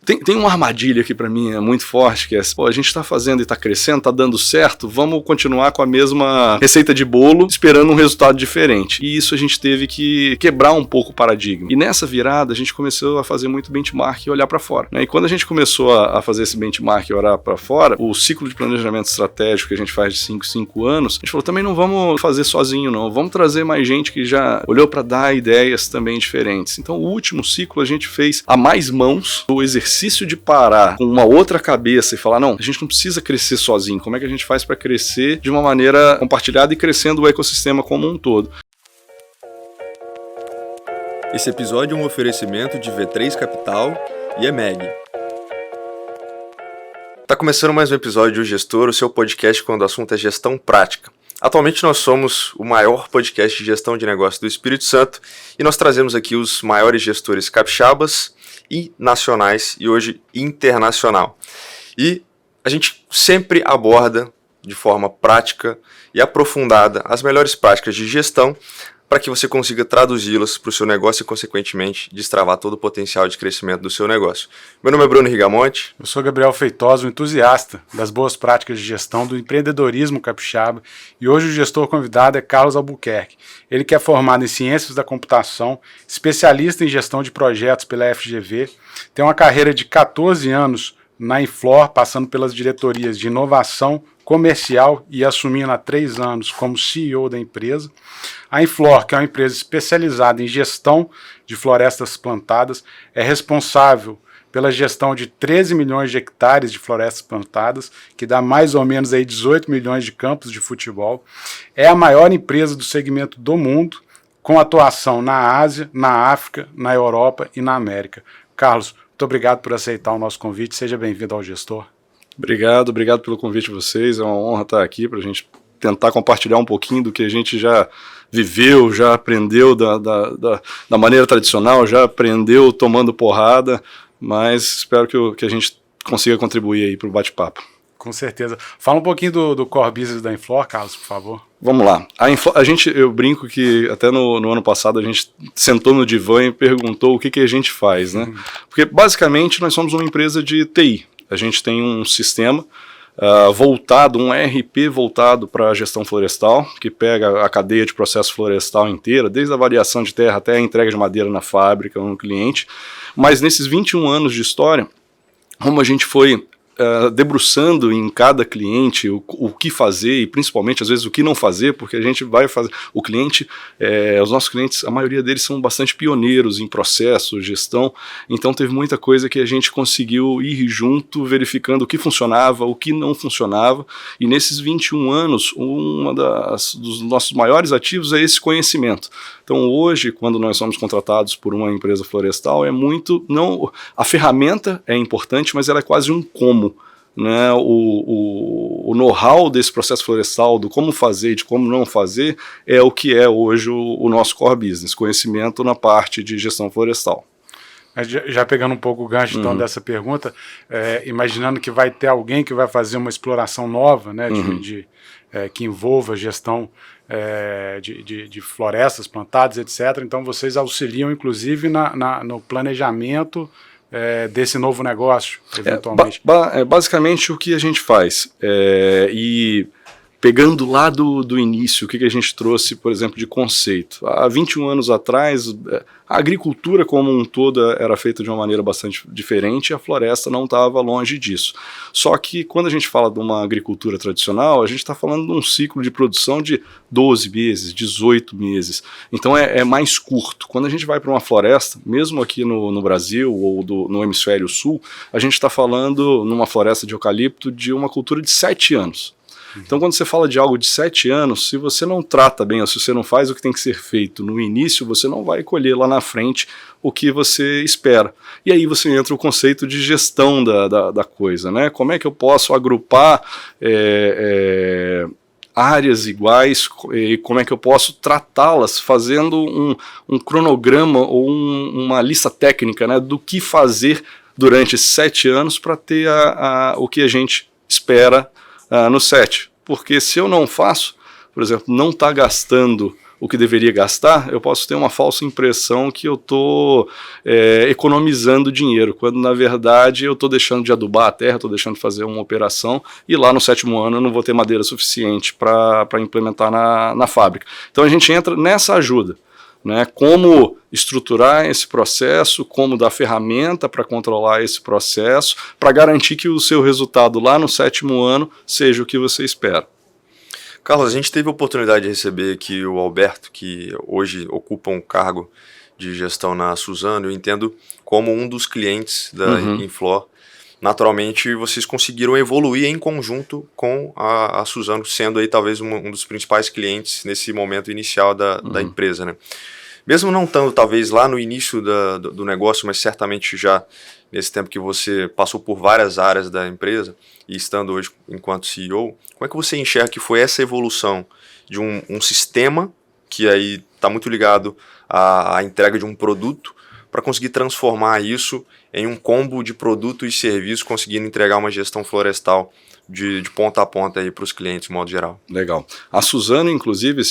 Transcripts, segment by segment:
Tem uma armadilha que para mim é muito forte, que é, a gente está fazendo e está crescendo, está dando certo, vamos continuar com a mesma receita de bolo, esperando um resultado diferente. E isso a gente teve que quebrar um pouco o paradigma. E nessa virada, a gente começou a fazer muito benchmark e olhar para fora, né? E quando a gente começou a fazer esse benchmark e olhar para fora, o ciclo de planejamento estratégico que a gente faz de 5 anos, a gente falou, também não vamos fazer sozinho, não. Vamos trazer mais gente que já olhou para dar ideias também diferentes. Então, o último ciclo a gente fez a mais mãos, o exercício de parar com uma outra cabeça e falar, não, a gente não precisa crescer sozinho. Como é que a gente faz para crescer de uma maneira compartilhada e crescendo o ecossistema como um todo? Esse episódio é um oferecimento de V3 Capital e EMEG. Tá começando mais um episódio do Gestor, o seu podcast quando o assunto é gestão prática. Atualmente nós somos o maior podcast de gestão de negócios do Espírito Santo e nós trazemos aqui os maiores gestores capixabas e nacionais e hoje internacional. E a gente sempre aborda de forma prática e aprofundada as melhores práticas de gestão para que você consiga traduzi-las para o seu negócio e, consequentemente, destravar todo o potencial de crescimento do seu negócio. Meu nome é Bruno Rigamonte. Eu sou Gabriel Feitosa, um entusiasta das boas práticas de gestão do empreendedorismo capixaba, e hoje o gestor convidado é Carlos Albuquerque. Ele que é formado em Ciências da Computação, especialista em gestão de projetos pela FGV, tem uma carreira de 14 anos na Inflor, passando pelas diretorias de inovação comercial e assumindo há 3 anos como CEO da empresa. A Inflor, que é uma empresa especializada em gestão de florestas plantadas, é responsável pela gestão de 13 milhões de hectares de florestas plantadas, que dá mais ou menos aí 18 milhões de campos de futebol. É a maior empresa do segmento do mundo, com atuação na Ásia, na África, na Europa e na América. Carlos, muito obrigado por aceitar o nosso convite. Seja bem-vindo ao Gestor. Obrigado pelo convite de vocês. É uma honra estar aqui para a gente tentar compartilhar um pouquinho do que a gente já viveu, já aprendeu da maneira tradicional, já aprendeu tomando porrada, mas espero que a gente consiga contribuir aí para o bate-papo. Com certeza. Fala um pouquinho do core business da Inflor, Carlos, por favor. Vamos lá. Eu brinco que até no ano passado a gente sentou no divã e perguntou o que a gente faz, né? Porque basicamente nós somos uma empresa de TI. A gente tem um sistema voltado, um ERP voltado para a gestão florestal, que pega a cadeia de processo florestal inteira, desde a avaliação de terra até a entrega de madeira na fábrica, no cliente. Mas nesses 21 anos de história, como a gente foi debruçando em cada cliente o que fazer e principalmente às vezes o que não fazer, porque a gente vai fazer, o cliente, os nossos clientes, a maioria deles são bastante pioneiros em processo, gestão, então teve muita coisa que a gente conseguiu ir junto, verificando o que funcionava, o que não funcionava, e nesses 21 anos, dos nossos maiores ativos é esse conhecimento. Então hoje, quando nós somos contratados por uma empresa florestal, a ferramenta é importante, mas ela é quase um como. Né, o know-how desse processo florestal, do como fazer e de como não fazer, é o que é hoje o nosso core business, conhecimento na parte de gestão florestal. Já pegando um pouco o gancho então dessa pergunta, imaginando que vai ter alguém que vai fazer uma exploração nova, né, que envolva gestão de florestas plantadas, etc. Então vocês auxiliam inclusive no planejamento desse novo negócio, eventualmente. Basicamente o que a gente faz, e pegando lá do início, o que a gente trouxe, por exemplo, de conceito. Há 21 anos atrás, a agricultura como um todo era feita de uma maneira bastante diferente e a floresta não estava longe disso. Só que quando a gente fala de uma agricultura tradicional, a gente está falando de um ciclo de produção de 12 meses, 18 meses. Então é mais curto. Quando a gente vai para uma floresta, mesmo aqui no Brasil ou no hemisfério sul, a gente está falando numa floresta de eucalipto de uma cultura de 7 anos. Então quando você fala de algo de 7 anos, se você não trata bem, ou se você não faz o que tem que ser feito no início, você não vai colher lá na frente o que você espera. E aí você entra o conceito de gestão da coisa, né? Como é que eu posso agrupar áreas iguais e como é que eu posso tratá-las fazendo um cronograma ou uma lista técnica, né, do que fazer durante esses 7 anos para ter o que a gente espera no 7, porque se eu não faço, por exemplo, não está gastando o que deveria gastar, eu posso ter uma falsa impressão que eu estou economizando dinheiro, quando na verdade eu estou deixando de adubar a terra, estou deixando de fazer uma operação, e lá no 7º ano eu não vou ter madeira suficiente para implementar na fábrica. Então a gente entra nessa ajuda, né? Como estruturar esse processo, como dar ferramenta para controlar esse processo, para garantir que o seu resultado lá no 7º ano seja o que você espera. Carlos, a gente teve a oportunidade de receber aqui o Alberto, que hoje ocupa um cargo de gestão na Suzano. Eu entendo como um dos clientes da Inflor. Naturalmente, vocês conseguiram evoluir em conjunto com a Suzano, sendo aí talvez um dos principais clientes nesse momento inicial da empresa, né? Mesmo não estando talvez lá no início do negócio, mas certamente já nesse tempo que você passou por várias áreas da empresa e estando hoje enquanto CEO, como é que você enxerga que foi essa evolução de um sistema que aí está muito ligado à entrega de um produto para conseguir transformar isso em um combo de produto e serviço, conseguindo entregar uma gestão florestal de ponta a ponta aí para os clientes, de modo geral? Legal. A Suzano, inclusive,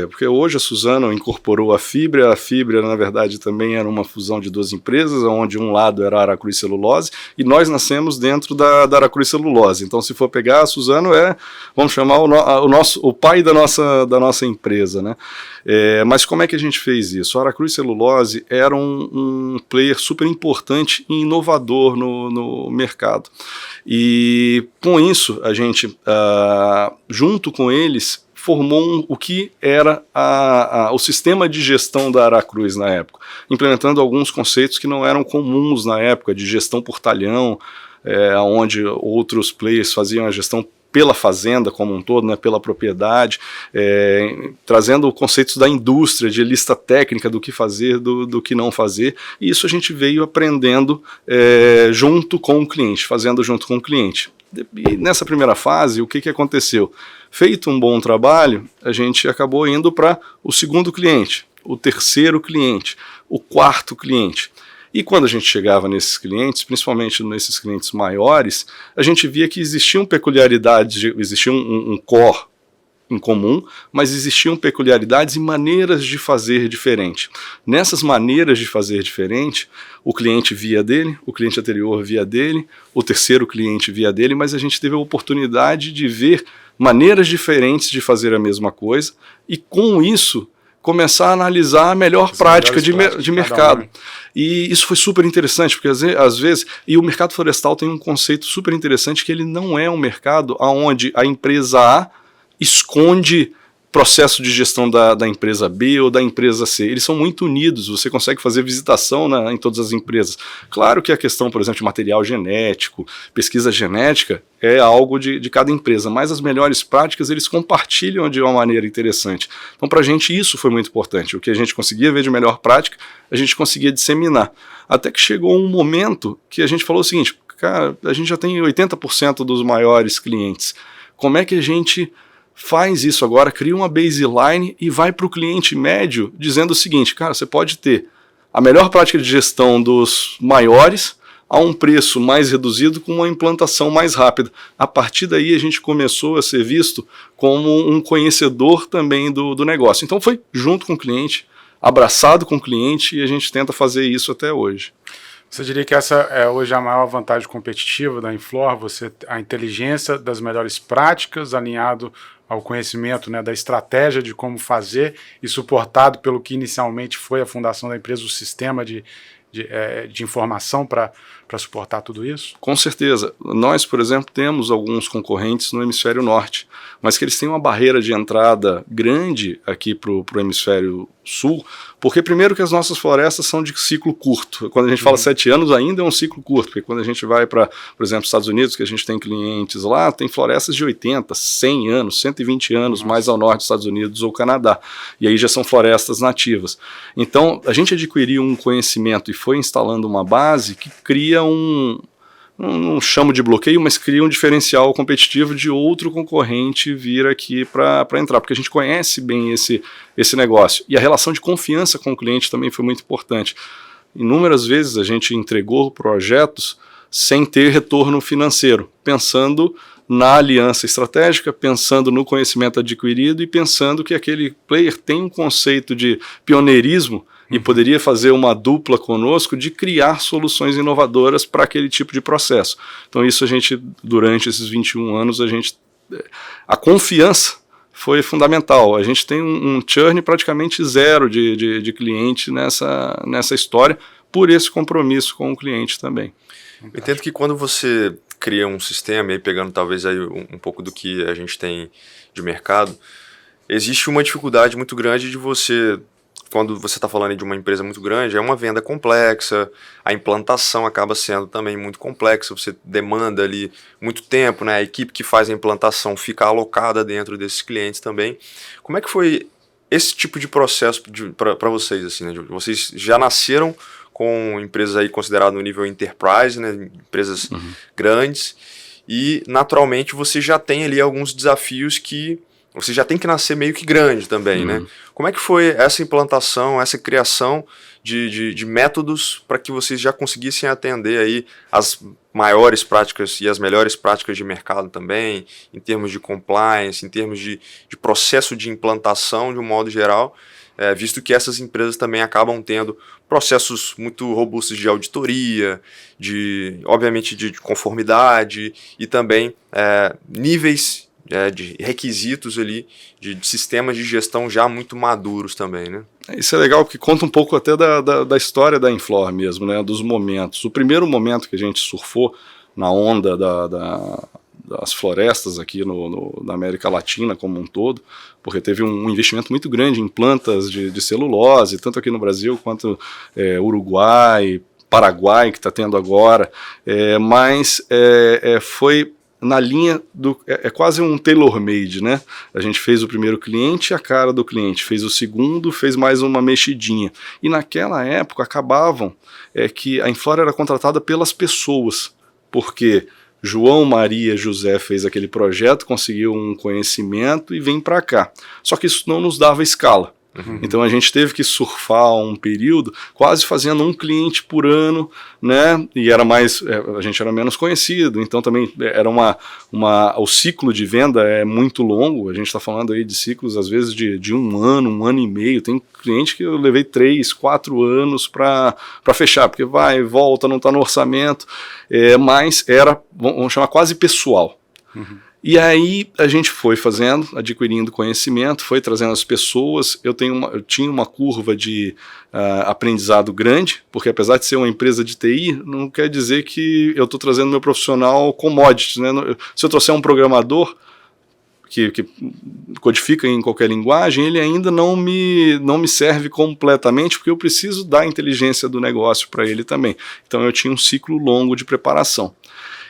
porque hoje a Suzano incorporou a Fibria na verdade também era uma fusão de 2 empresas, onde um lado era a Aracruz Celulose, e nós nascemos dentro da Aracruz Celulose. Então, se for pegar, a Suzano vamos chamar o pai da nossa empresa, né? Mas como é que a gente fez isso? A Aracruz Celulose era um player super importante e inovador no mercado. E com isso, a gente, junto com eles, formou o que era o sistema de gestão da Aracruz na época, implementando alguns conceitos que não eram comuns na época, de gestão por talhão, onde outros players faziam a gestão pela fazenda como um todo, né, pela propriedade, trazendo conceitos da indústria, de lista técnica do que fazer, do que não fazer, e isso a gente veio aprendendo junto com o cliente, fazendo junto com o cliente. E nessa primeira fase, o que aconteceu? Feito um bom trabalho, a gente acabou indo para o 2º cliente, o 3º cliente, o 4º cliente. E quando a gente chegava nesses clientes, principalmente nesses clientes maiores, a gente via que existiam peculiaridades, existia um core em comum, mas existiam peculiaridades e maneiras de fazer diferente. Nessas maneiras de fazer diferente, o cliente via dele, o cliente anterior via dele, o 3º cliente via dele, mas a gente teve a oportunidade de ver maneiras diferentes de fazer a mesma coisa e, com isso, começar a analisar a melhor prática de mercado. E isso foi super interessante, porque às vezes, e o mercado florestal tem um conceito super interessante, que ele não é um mercado onde a empresa A esconde processo de gestão da empresa B ou da empresa C. Eles são muito unidos, você consegue fazer visitação em todas as empresas. Claro que a questão, por exemplo, de material genético, pesquisa genética, é algo de cada empresa, mas as melhores práticas eles compartilham de uma maneira interessante. Então, para a gente, isso foi muito importante. O que a gente conseguia ver de melhor prática, a gente conseguia disseminar. Até que chegou um momento que a gente falou o seguinte: cara, a gente já tem 80% dos maiores clientes. Como é que a gente faz isso agora, cria uma baseline e vai para o cliente médio dizendo o seguinte: cara, você pode ter a melhor prática de gestão dos maiores a um preço mais reduzido com uma implantação mais rápida. A partir daí a gente começou a ser visto como um conhecedor também do negócio. Então foi junto com o cliente, abraçado com o cliente, e a gente tenta fazer isso até hoje. Você diria que essa é hoje a maior vantagem competitiva da Inflor, a inteligência das melhores práticas alinhado ao conhecimento, né, da estratégia de como fazer e suportado pelo que inicialmente foi a fundação da empresa, o sistema de informação para suportar tudo isso? Com certeza. Nós, por exemplo, temos alguns concorrentes no hemisfério norte, mas que eles têm uma barreira de entrada grande aqui para o hemisfério sul, porque primeiro que as nossas florestas são de ciclo curto. Quando a gente fala 7 anos, ainda é um ciclo curto, porque quando a gente vai para, por exemplo, Estados Unidos, que a gente tem clientes lá, tem florestas de 80, 100 anos, 120 anos, mais ao norte dos Estados Unidos ou Canadá. E aí já são florestas nativas. Então, a gente adquiriu um conhecimento e foi instalando uma base que cria não chamo de bloqueio, mas cria um diferencial competitivo de outro concorrente vir aqui para entrar, porque a gente conhece bem esse negócio. E a relação de confiança com o cliente também foi muito importante. Inúmeras vezes a gente entregou projetos sem ter retorno financeiro, pensando na aliança estratégica, pensando no conhecimento adquirido e pensando que aquele player tem um conceito de pioneirismo e poderia fazer uma dupla conosco de criar soluções inovadoras para aquele tipo de processo. Então isso a gente, durante esses 21 anos, a confiança foi fundamental. A gente tem um churn praticamente zero de cliente nessa história, por esse compromisso com o cliente também. Eu entendo que quando você cria um sistema, e aí pegando talvez aí um pouco do que a gente tem de mercado, existe uma dificuldade muito grande de você, quando você está falando de uma empresa muito grande, é uma venda complexa, a implantação acaba sendo também muito complexa, você demanda ali muito tempo, né? A equipe que faz a implantação fica alocada dentro desses clientes também. Como é que foi esse tipo de processo para vocês, assim, né? Vocês já nasceram com empresas aí consideradas no nível enterprise, né? Empresas grandes, e naturalmente você já tem ali alguns desafios que você já tem que nascer meio que grande também, né? Como é que foi essa implantação, essa criação de métodos para que vocês já conseguissem atender aí as maiores práticas e as melhores práticas de mercado também, em termos de compliance, em termos de processo de implantação de um modo geral, visto que essas empresas também acabam tendo processos muito robustos de auditoria, obviamente de conformidade e também níveis de requisitos ali, de sistemas de gestão já muito maduros também, né? Isso é legal porque conta um pouco até da história da Inflor mesmo, né? Dos momentos. O primeiro momento que a gente surfou na onda das florestas aqui na América Latina como um todo, porque teve um investimento muito grande em plantas de celulose, tanto aqui no Brasil quanto Uruguai, Paraguai, que está tendo agora, mas foi na linha é quase um tailor-made, né? A gente fez o primeiro cliente, a cara do cliente, fez o segundo, fez mais uma mexidinha. E naquela época acabavam que a Inflor era contratada pelas pessoas, porque João, Maria, José fez aquele projeto, conseguiu um conhecimento e vem para cá. Só que isso não nos dava escala. Então a gente teve que surfar um período quase fazendo um cliente por ano, né? E era a gente era menos conhecido, então também era o ciclo de venda é muito longo. A gente está falando aí de ciclos às vezes de um ano e meio. Tem cliente que eu levei 3, 4 anos para fechar, porque vai e volta, não está no orçamento, mas era, vamos chamar, quase pessoal. E aí a gente foi fazendo, adquirindo conhecimento, foi trazendo as pessoas. Eu tinha uma curva de aprendizado grande, porque apesar de ser uma empresa de TI, não quer dizer que eu estou trazendo meu profissional commodities, né? Se eu trouxer um programador que codifica em qualquer linguagem, ele ainda não me serve completamente, porque eu preciso da inteligência do negócio para ele também. Então eu tinha um ciclo longo de preparação.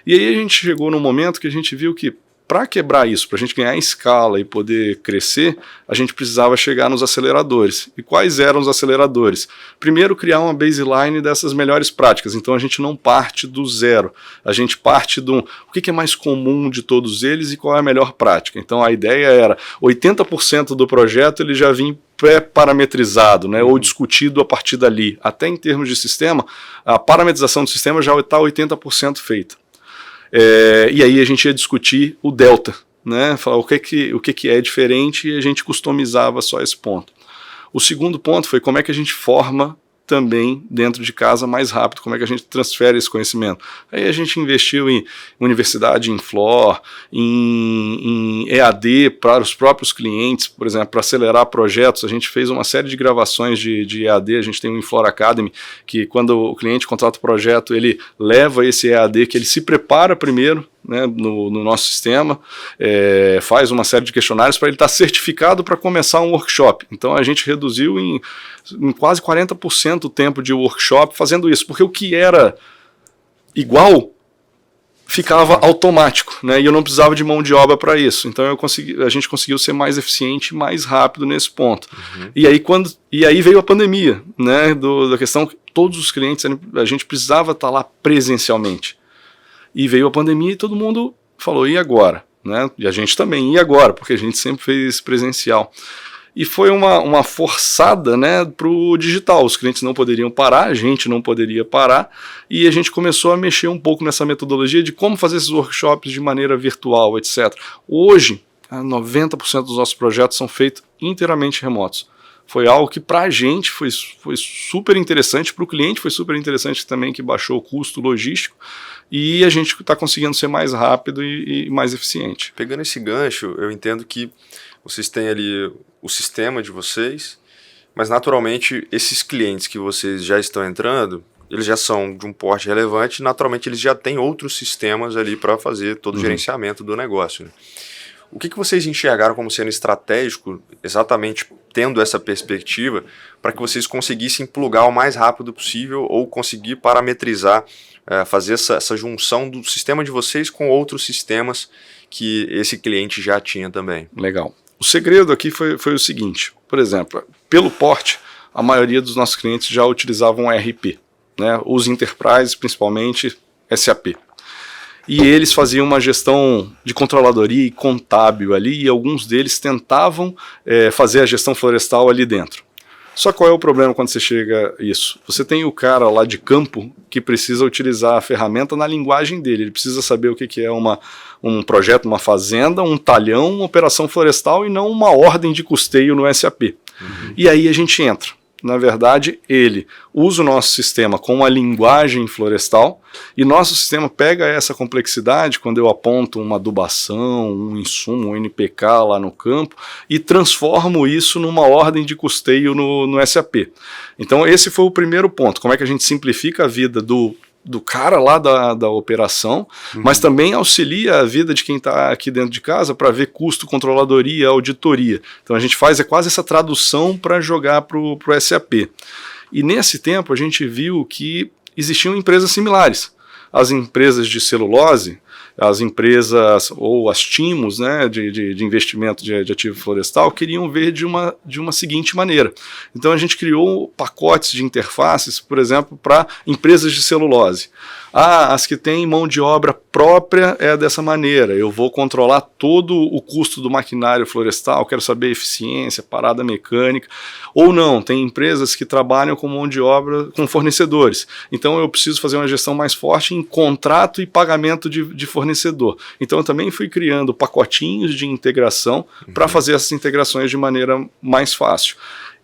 E aí a gente chegou num momento que a gente viu que para quebrar isso, para a gente ganhar escala e poder crescer, a gente precisava chegar nos aceleradores. E quais eram os aceleradores? Primeiro, criar uma baseline dessas melhores práticas. Então a gente não parte do zero, a gente parte o que é mais comum de todos eles e qual é a melhor prática. Então a ideia era 80% do projeto ele já vinha pré-parametrizado, né, ou discutido a partir dali. Até em termos de sistema, a parametrização do sistema já está 80% feita. E aí a gente ia discutir o delta, né? Falar o que é diferente, e a gente customizava só esse ponto. O segundo ponto foi como é que a gente forma também dentro de casa mais rápido, como é que a gente transfere esse conhecimento. Aí a gente investiu em universidade, em Inflor, em EAD para os próprios clientes, por exemplo, para acelerar projetos. A gente fez uma série de gravações de EAD, a gente tem o Inflor Academy, que quando o cliente contrata o projeto, ele leva esse EAD, que ele se prepara primeiro, né, no nosso sistema, faz uma série de questionários para ele estar certificado para começar um workshop. Então a gente reduziu em quase 40% o tempo de workshop fazendo isso, porque o que era igual ficava automático, né, e eu não precisava de mão de obra para isso. Então a gente conseguiu ser mais eficiente, mais rápido nesse ponto. E aí veio a pandemia, né, da questão que todos os clientes, a gente precisava estar lá presencialmente. E veio a pandemia e todo mundo falou, e agora? Né? E a gente também, e agora? Porque a gente sempre fez presencial. E foi uma forçada, né, para o digital. Os clientes não poderiam parar, a gente não poderia parar, e a gente começou a mexer um pouco nessa metodologia de como fazer esses workshops de maneira virtual, etc. Hoje, 90% dos nossos projetos são feitos inteiramente remotos. Foi algo que para a gente foi super interessante, para o cliente foi super interessante também, que baixou o custo logístico, e a gente está conseguindo ser mais rápido e mais eficiente. Pegando esse gancho, eu entendo que vocês têm ali o sistema de vocês, mas naturalmente esses clientes que vocês já estão entrando, eles já são de um porte relevante, naturalmente eles já têm outros sistemas ali para fazer todo o gerenciamento do negócio, né? O que vocês enxergaram como sendo estratégico, exatamente tendo essa perspectiva, para que vocês conseguissem plugar o mais rápido possível ou conseguir parametrizar, fazer essa junção do sistema de vocês com outros sistemas que esse cliente já tinha também? Legal. O segredo aqui foi o seguinte, por exemplo, pelo porte, a maioria dos nossos clientes já utilizavam ERP, né? Os enterprises, principalmente SAP. E eles faziam uma gestão de controladoria e contábil ali, e alguns deles tentavam fazer a gestão florestal ali dentro. Só qual é o problema quando você chega a isso? Você tem o cara lá de campo que precisa utilizar a ferramenta na linguagem dele, ele precisa saber o que é um projeto, uma fazenda, um talhão, uma operação florestal e não uma ordem de custeio no SAP. E aí a gente entra. Na verdade, ele usa o nosso sistema com a linguagem florestal e nosso sistema pega essa complexidade quando eu aponto uma adubação, um insumo, um NPK lá no campo e transformo isso numa ordem de custeio no SAP. Então esse foi o primeiro ponto, como é que a gente simplifica a vida do cara lá da operação, mas também auxilia a vida de quem está aqui dentro de casa para ver custo, controladoria, auditoria. Então a gente faz quase essa tradução para jogar para o SAP. E nesse tempo a gente viu que existiam empresas similares. As empresas de celulose, as empresas ou as TIMOs, né, de investimento de ativo florestal, queriam ver de uma seguinte maneira. Então a gente criou pacotes de interfaces, por exemplo, para empresas de celulose. As que têm mão de obra própria é dessa maneira, eu vou controlar todo o custo do maquinário florestal, quero saber eficiência, parada mecânica, ou não, tem empresas que trabalham com mão de obra com fornecedores, então eu preciso fazer uma gestão mais forte em contrato e pagamento de fornecedor. Então eu também fui criando pacotinhos de integração para fazer essas integrações de maneira mais fácil.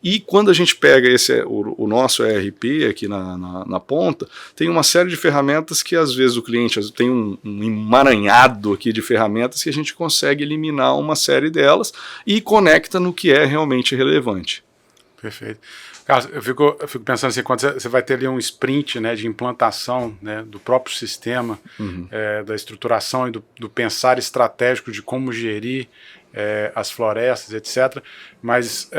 E quando a gente pega o nosso ERP aqui na ponta, tem uma série de ferramentas que às vezes o cliente tem um emaranhado aqui de ferramentas que a gente consegue eliminar uma série delas e conecta no que é realmente relevante. Perfeito. Carlos, eu fico pensando assim, quando você vai ter ali um sprint, né, de implantação, né, do próprio sistema, da estruturação e do pensar estratégico de como gerir as florestas, etc. Mas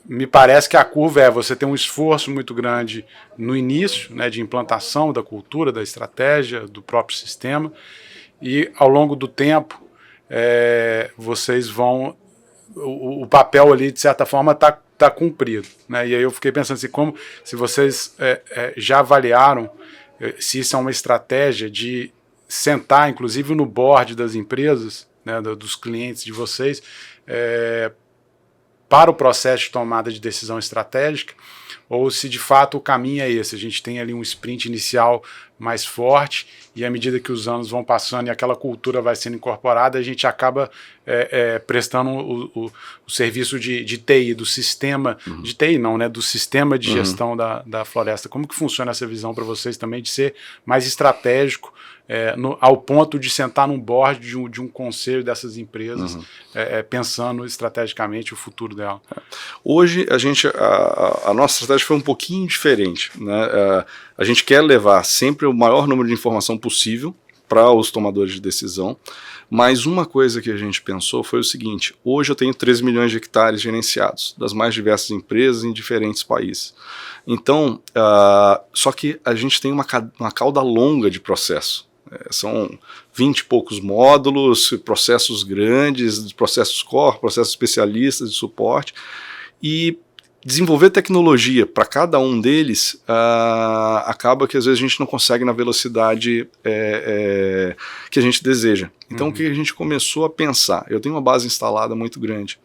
me parece que a curva você tem um esforço muito grande no início, né, de implantação da cultura, da estratégia, do próprio sistema, e ao longo do tempo vocês vão... O papel ali, de certa forma, está cumprido, né? E aí eu fiquei pensando assim, como se vocês já avaliaram se isso é uma estratégia de sentar, inclusive no board das empresas, né, dos clientes de vocês, para o processo de tomada de decisão estratégica, ou se de fato o caminho é esse, a gente tem ali um sprint inicial mais forte e à medida que os anos vão passando e aquela cultura vai sendo incorporada, a gente acaba prestando o serviço de TI, do sistema, de TI não, né, do sistema de gestão da floresta. Como que funciona essa visão para vocês também de ser mais estratégico, ao ponto de sentar num board de um conselho dessas empresas, pensando estrategicamente o futuro dela? Hoje a nossa estratégia foi um pouquinho diferente, né? A gente quer levar sempre o maior número de informação possível para os tomadores de decisão, mas uma coisa que a gente pensou foi o seguinte: hoje eu tenho 13 milhões de hectares gerenciados, das mais diversas empresas em diferentes países. Então, só que a gente tem uma cauda longa de processo. São 20 e poucos módulos, processos grandes, processos core, processos especialistas de suporte, e desenvolver tecnologia para cada um deles acaba que às vezes a gente não consegue na velocidade que a gente deseja. Então o que a gente começou a pensar? Eu tenho uma base instalada muito grande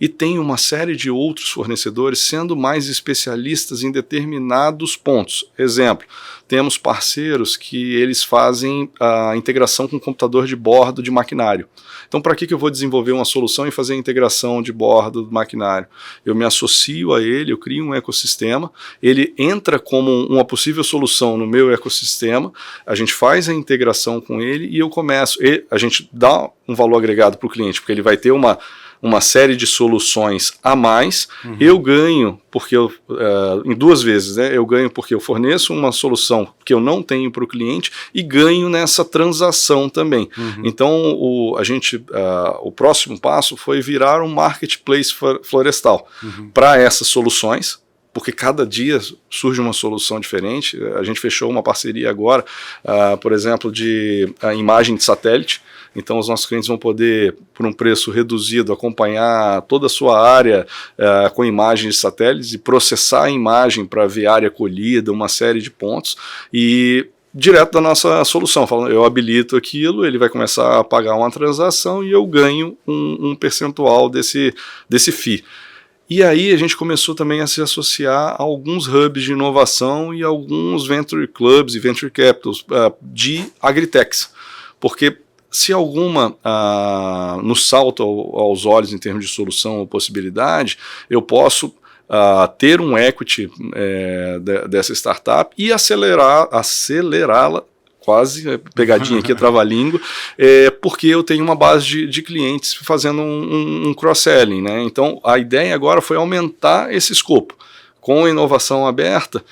e tenho uma série de outros fornecedores sendo mais especialistas em determinados pontos. Exemplo, temos parceiros que eles fazem a integração com computador de bordo de maquinário. Então, para que eu vou desenvolver uma solução e fazer a integração de bordo do maquinário? Eu me associo a ele, eu crio um ecossistema, ele entra como uma possível solução no meu ecossistema, a gente faz a integração com ele e eu começo, a gente dá um valor agregado para o cliente, porque ele vai ter uma série de soluções a mais, eu ganho, porque em duas vezes, né? Eu ganho porque eu forneço uma solução que eu não tenho para o cliente e ganho nessa transação também. Então, o próximo passo foi virar um marketplace florestal para essas soluções, porque cada dia surge uma solução diferente. A gente fechou uma parceria agora, por exemplo, de imagem de satélite. Então os nossos clientes vão poder, por um preço reduzido, acompanhar toda a sua área com imagens de satélites e processar a imagem para ver área colhida, uma série de pontos, e direto da nossa solução, falando, eu habilito aquilo, ele vai começar a pagar uma transação e eu ganho um percentual desse FII. E aí a gente começou também a se associar a alguns hubs de inovação e alguns venture clubs e venture capitals de agritechs, porque se alguma nos salta aos olhos em termos de solução ou possibilidade, eu posso ter um equity dessa startup e acelerá-la, quase pegadinha aqui, trava-língua, porque eu tenho uma base de clientes fazendo um cross-selling, né? Então a ideia agora foi aumentar esse escopo. Com a inovação aberta,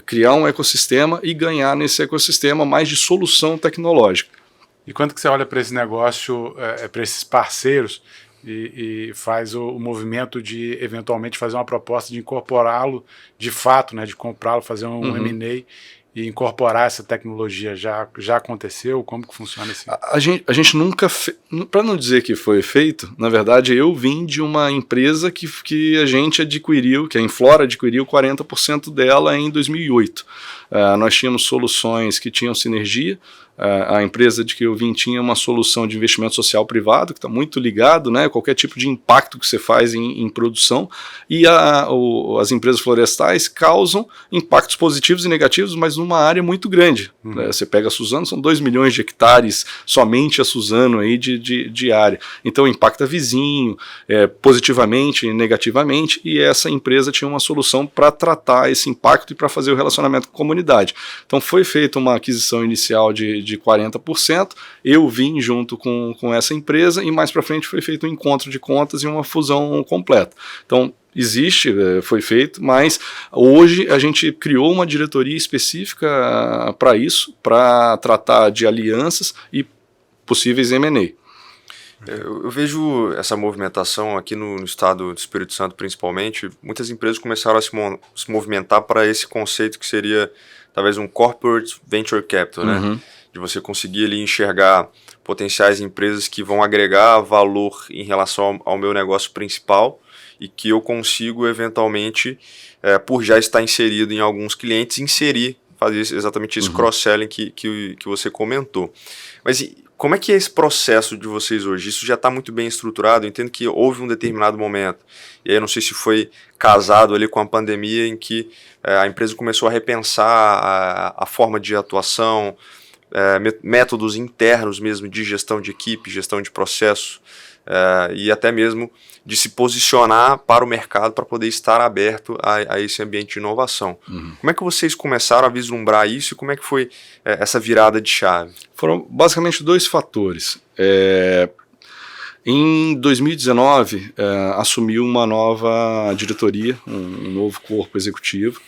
criar um ecossistema e ganhar nesse ecossistema mais de solução tecnológica. E quando que você olha para esse negócio, para esses parceiros e faz o movimento de eventualmente fazer uma proposta de incorporá-lo de fato, né, de comprá-lo, fazer um M&A e incorporar essa tecnologia? Já aconteceu? Como que funciona esse? A gente nunca, para não dizer que foi feito, na verdade eu vim de uma empresa que a gente adquiriu, que a Inflora adquiriu 40% dela em 2008. Nós tínhamos soluções que tinham sinergia. A empresa de que eu vim tinha uma solução de investimento social privado, que está muito ligado, né, qualquer tipo de impacto que você faz em produção, e as empresas florestais causam impactos positivos e negativos, mas numa área muito grande. Você pega a Suzano, são 2 milhões de hectares somente a Suzano aí de área. Então impacta vizinho, positivamente e negativamente, e essa empresa tinha uma solução para tratar esse impacto e para fazer o relacionamento com a comunidade. Então foi feita uma aquisição inicial de 40%, eu vim junto com essa empresa e mais para frente foi feito um encontro de contas e uma fusão completa. Então existe, foi feito, mas hoje a gente criou uma diretoria específica para isso, para tratar de alianças e possíveis M&A. Eu vejo essa movimentação aqui no estado do Espírito Santo, principalmente. Muitas empresas começaram a se movimentar para esse conceito que seria talvez um corporate venture capital, né? De você conseguir ali enxergar potenciais empresas que vão agregar valor em relação ao meu negócio principal e que eu consigo eventualmente, por já estar inserido em alguns clientes, fazer exatamente esse cross-selling que você comentou. Mas como é que é esse processo de vocês hoje? Isso já está muito bem estruturado? Eu entendo que houve um determinado momento, e aí eu não sei se foi casado ali com a pandemia, em que a empresa começou a repensar a forma de atuação, métodos internos mesmo de gestão de equipe, gestão de processo, e até mesmo de se posicionar para o mercado para poder estar aberto a esse ambiente de inovação. Como é que vocês começaram a vislumbrar isso e como é que foi essa virada de chave? Foram basicamente dois fatores. Em 2019, assumiu uma nova diretoria, um novo corpo executivo.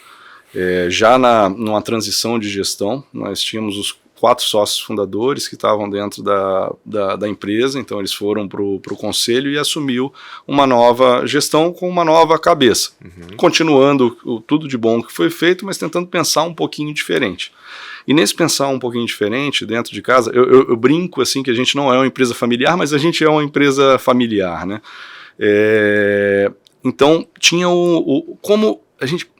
Já numa transição de gestão, nós tínhamos os 4 sócios fundadores que estavam dentro da empresa, então eles foram para o conselho e assumiu uma nova gestão com uma nova cabeça, continuando tudo de bom que foi feito, mas tentando pensar um pouquinho diferente. E nesse pensar um pouquinho diferente dentro de casa, eu brinco assim que a gente não é uma empresa familiar, mas a gente é uma empresa familiar, né? Então tinha como a gente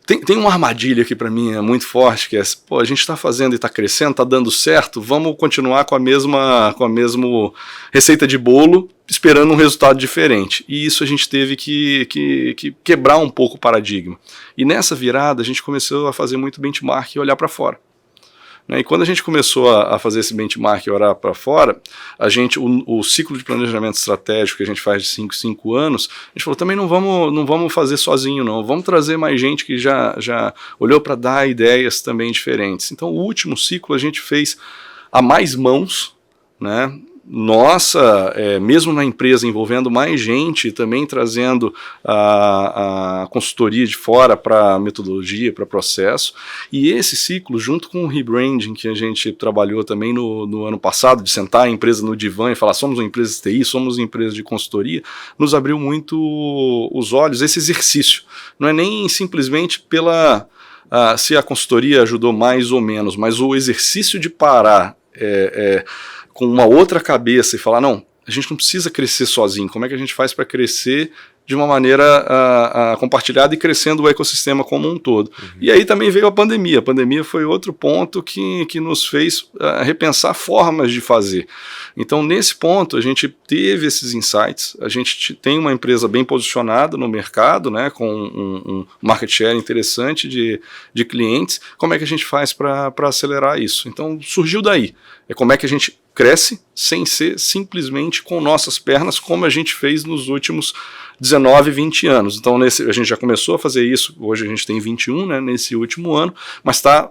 Tem uma armadilha que para mim é muito forte, que é, pô, a gente está fazendo e está crescendo, está dando certo, vamos continuar com a mesma receita de bolo, esperando um resultado diferente. E isso a gente teve que quebrar um pouco o paradigma. E nessa virada a gente começou a fazer muito benchmark e olhar para fora. E quando a gente começou a fazer esse benchmark e olhar para fora, o ciclo de planejamento estratégico que a gente faz de 5 anos, a gente falou, também não vamos fazer sozinho, não. Vamos trazer mais gente que já olhou para dar ideias também diferentes. Então, o último ciclo a gente fez a mais mãos, né? Nossa, mesmo na empresa envolvendo mais gente, também trazendo a consultoria de fora para metodologia, para processo, e esse ciclo, junto com o rebranding que a gente trabalhou também no ano passado, de sentar a empresa no divã e falar, somos uma empresa de TI, somos uma empresa de consultoria, nos abriu muito os olhos, esse exercício. Não é nem simplesmente se a consultoria ajudou mais ou menos, mas o exercício de parar com uma outra cabeça e falar, não, a gente não precisa crescer sozinho, como é que a gente faz para crescer de uma maneira compartilhada e crescendo o ecossistema como um todo. E aí também veio a pandemia foi outro ponto que nos fez repensar formas de fazer. Então nesse ponto a gente teve esses insights, a gente tem uma empresa bem posicionada no mercado, né, com um market share interessante de clientes, como é que a gente faz para acelerar isso? Então surgiu daí, como é que a gente cresce sem ser simplesmente com nossas pernas, como a gente fez nos últimos 19, 20 anos. Então a gente já começou a fazer isso, hoje a gente tem 21, né, nesse último ano, mas está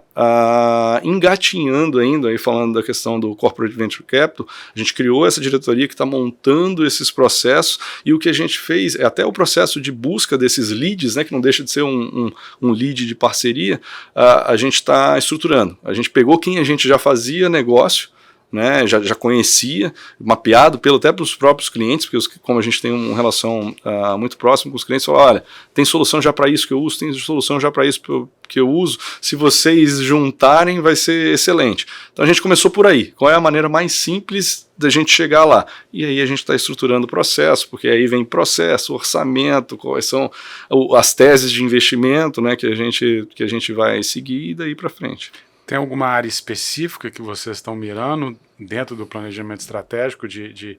engatinhando ainda, aí falando da questão do Corporate Venture Capital, a gente criou essa diretoria que está montando esses processos, e o que a gente fez, até o processo de busca desses leads, né, que não deixa de ser um lead de parceria, a gente está estruturando. A gente pegou quem a gente já fazia negócio, né, já conhecia, mapeado até pelos próprios clientes, porque como a gente tem uma relação muito próxima com os clientes, falou, olha, tem solução já para isso que eu uso, tem solução já para isso que eu uso, se vocês juntarem vai ser excelente. Então a gente começou por aí, qual é a maneira mais simples da gente chegar lá? E aí a gente está estruturando o processo, porque aí vem processo, orçamento, quais são as teses de investimento, né, que a gente vai seguir e daí para frente. Tem alguma área específica que vocês estão mirando dentro do planejamento estratégico de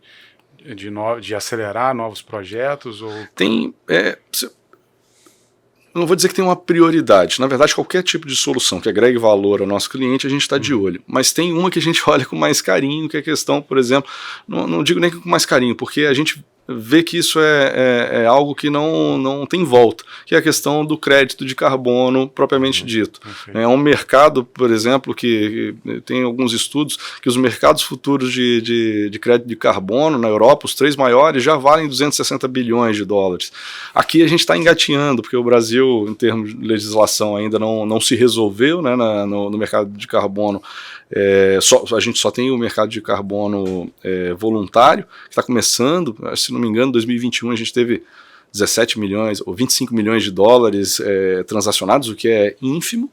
acelerar novos projetos? Ou... Não vou dizer que tem uma prioridade. Na verdade, qualquer tipo de solução que agregue valor ao nosso cliente, a gente está de olho. Mas tem uma que a gente olha com mais carinho, que é a questão, por exemplo, não digo nem com mais carinho, porque a gente vê que isso é algo que não tem volta, que é a questão do crédito de carbono propriamente dito. É um mercado, por exemplo, que tem alguns estudos que os mercados futuros de crédito de carbono na Europa, os 3 maiores, já valem 260 bilhões de dólares. Aqui a gente está engatinhando, porque o Brasil, em termos de legislação, ainda não se resolveu, né, no mercado de carbono. A gente só tem o mercado de carbono voluntário, que está começando, se não me engano, em 2021 a gente teve 17 milhões ou 25 milhões de dólares transacionados, o que é ínfimo.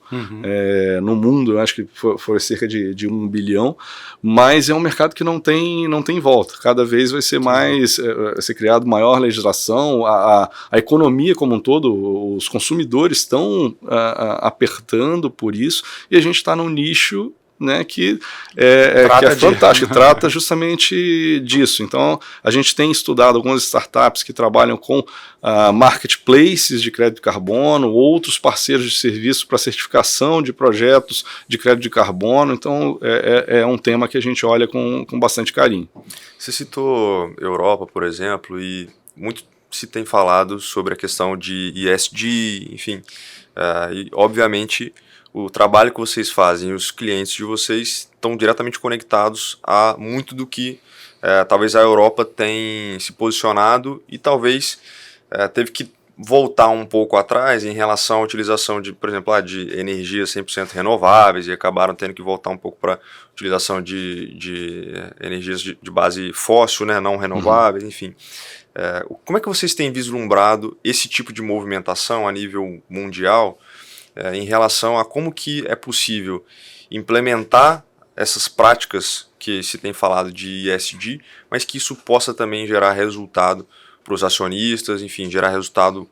No mundo, eu acho que foi cerca de 1 bilhão, mas é um mercado que não tem volta. Cada vez vai ser mais, vai ser criado maior legislação, a economia como um todo, os consumidores estão apertando por isso, e a gente está num nicho, né, que é fantástico, trata justamente disso. Então, a gente tem estudado algumas startups que trabalham com marketplaces de crédito de carbono, outros parceiros de serviço para certificação de projetos de crédito de carbono. Então, é um tema que a gente olha com bastante carinho. Você citou Europa, por exemplo, e muito se tem falado sobre a questão de ESG, enfim, e obviamente o trabalho que vocês fazem, os clientes de vocês estão diretamente conectados a muito do que talvez a Europa tem se posicionado e talvez teve que voltar um pouco atrás em relação à utilização de, por exemplo, de energias 100% renováveis, e acabaram tendo que voltar um pouco para a utilização de energias de base fóssil, né, não renováveis, enfim. Como é que vocês têm vislumbrado esse tipo de movimentação a nível mundial em relação a como que é possível implementar essas práticas que se tem falado de ESG, mas que isso possa também gerar resultado para os acionistas, enfim, gerar resultado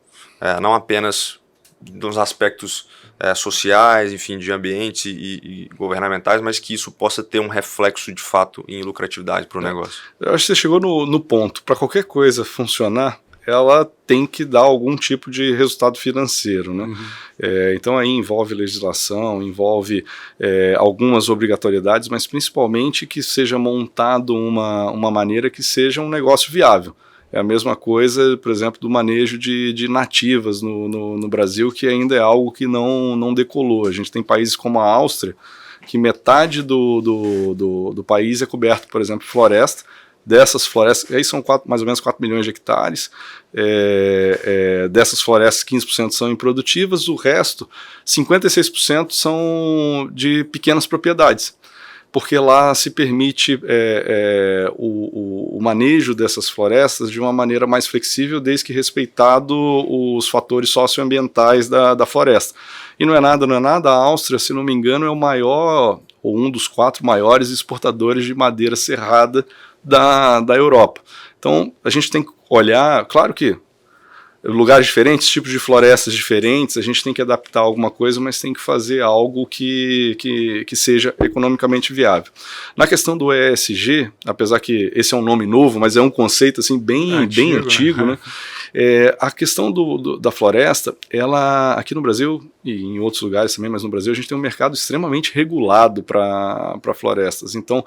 não apenas dos aspectos sociais, enfim, de ambientes e governamentais, mas que isso possa ter um reflexo de fato em lucratividade para o negócio. Eu acho que você chegou no ponto. Para qualquer coisa funcionar, ela tem que dar algum tipo de resultado financeiro, né? Então aí envolve legislação, envolve algumas obrigatoriedades, mas principalmente que seja montado uma maneira que seja um negócio viável. É a mesma coisa, por exemplo, do manejo de nativas no Brasil, que ainda é algo que não decolou. A gente tem países como a Áustria, que metade do país é coberto, por exemplo, de floresta. Dessas florestas, aí são mais ou menos 4 milhões de hectares, dessas florestas 15% são improdutivas, o resto, 56% são de pequenas propriedades, porque lá se permite o manejo dessas florestas de uma maneira mais flexível, desde que respeitado os fatores socioambientais da floresta. E não é nada, a Áustria, se não me engano, é o maior, ou um dos 4 maiores exportadores de madeira serrada da Europa. Então a gente tem que olhar, claro que lugares diferentes, tipos de florestas diferentes, a gente tem que adaptar alguma coisa, mas tem que fazer algo que seja economicamente viável. Na questão do ESG, apesar que esse é um nome novo, mas é um conceito assim, bem antigo, né? A questão da floresta, ela aqui no Brasil e em outros lugares também, mas no Brasil a gente tem um mercado extremamente regulado para florestas. Então,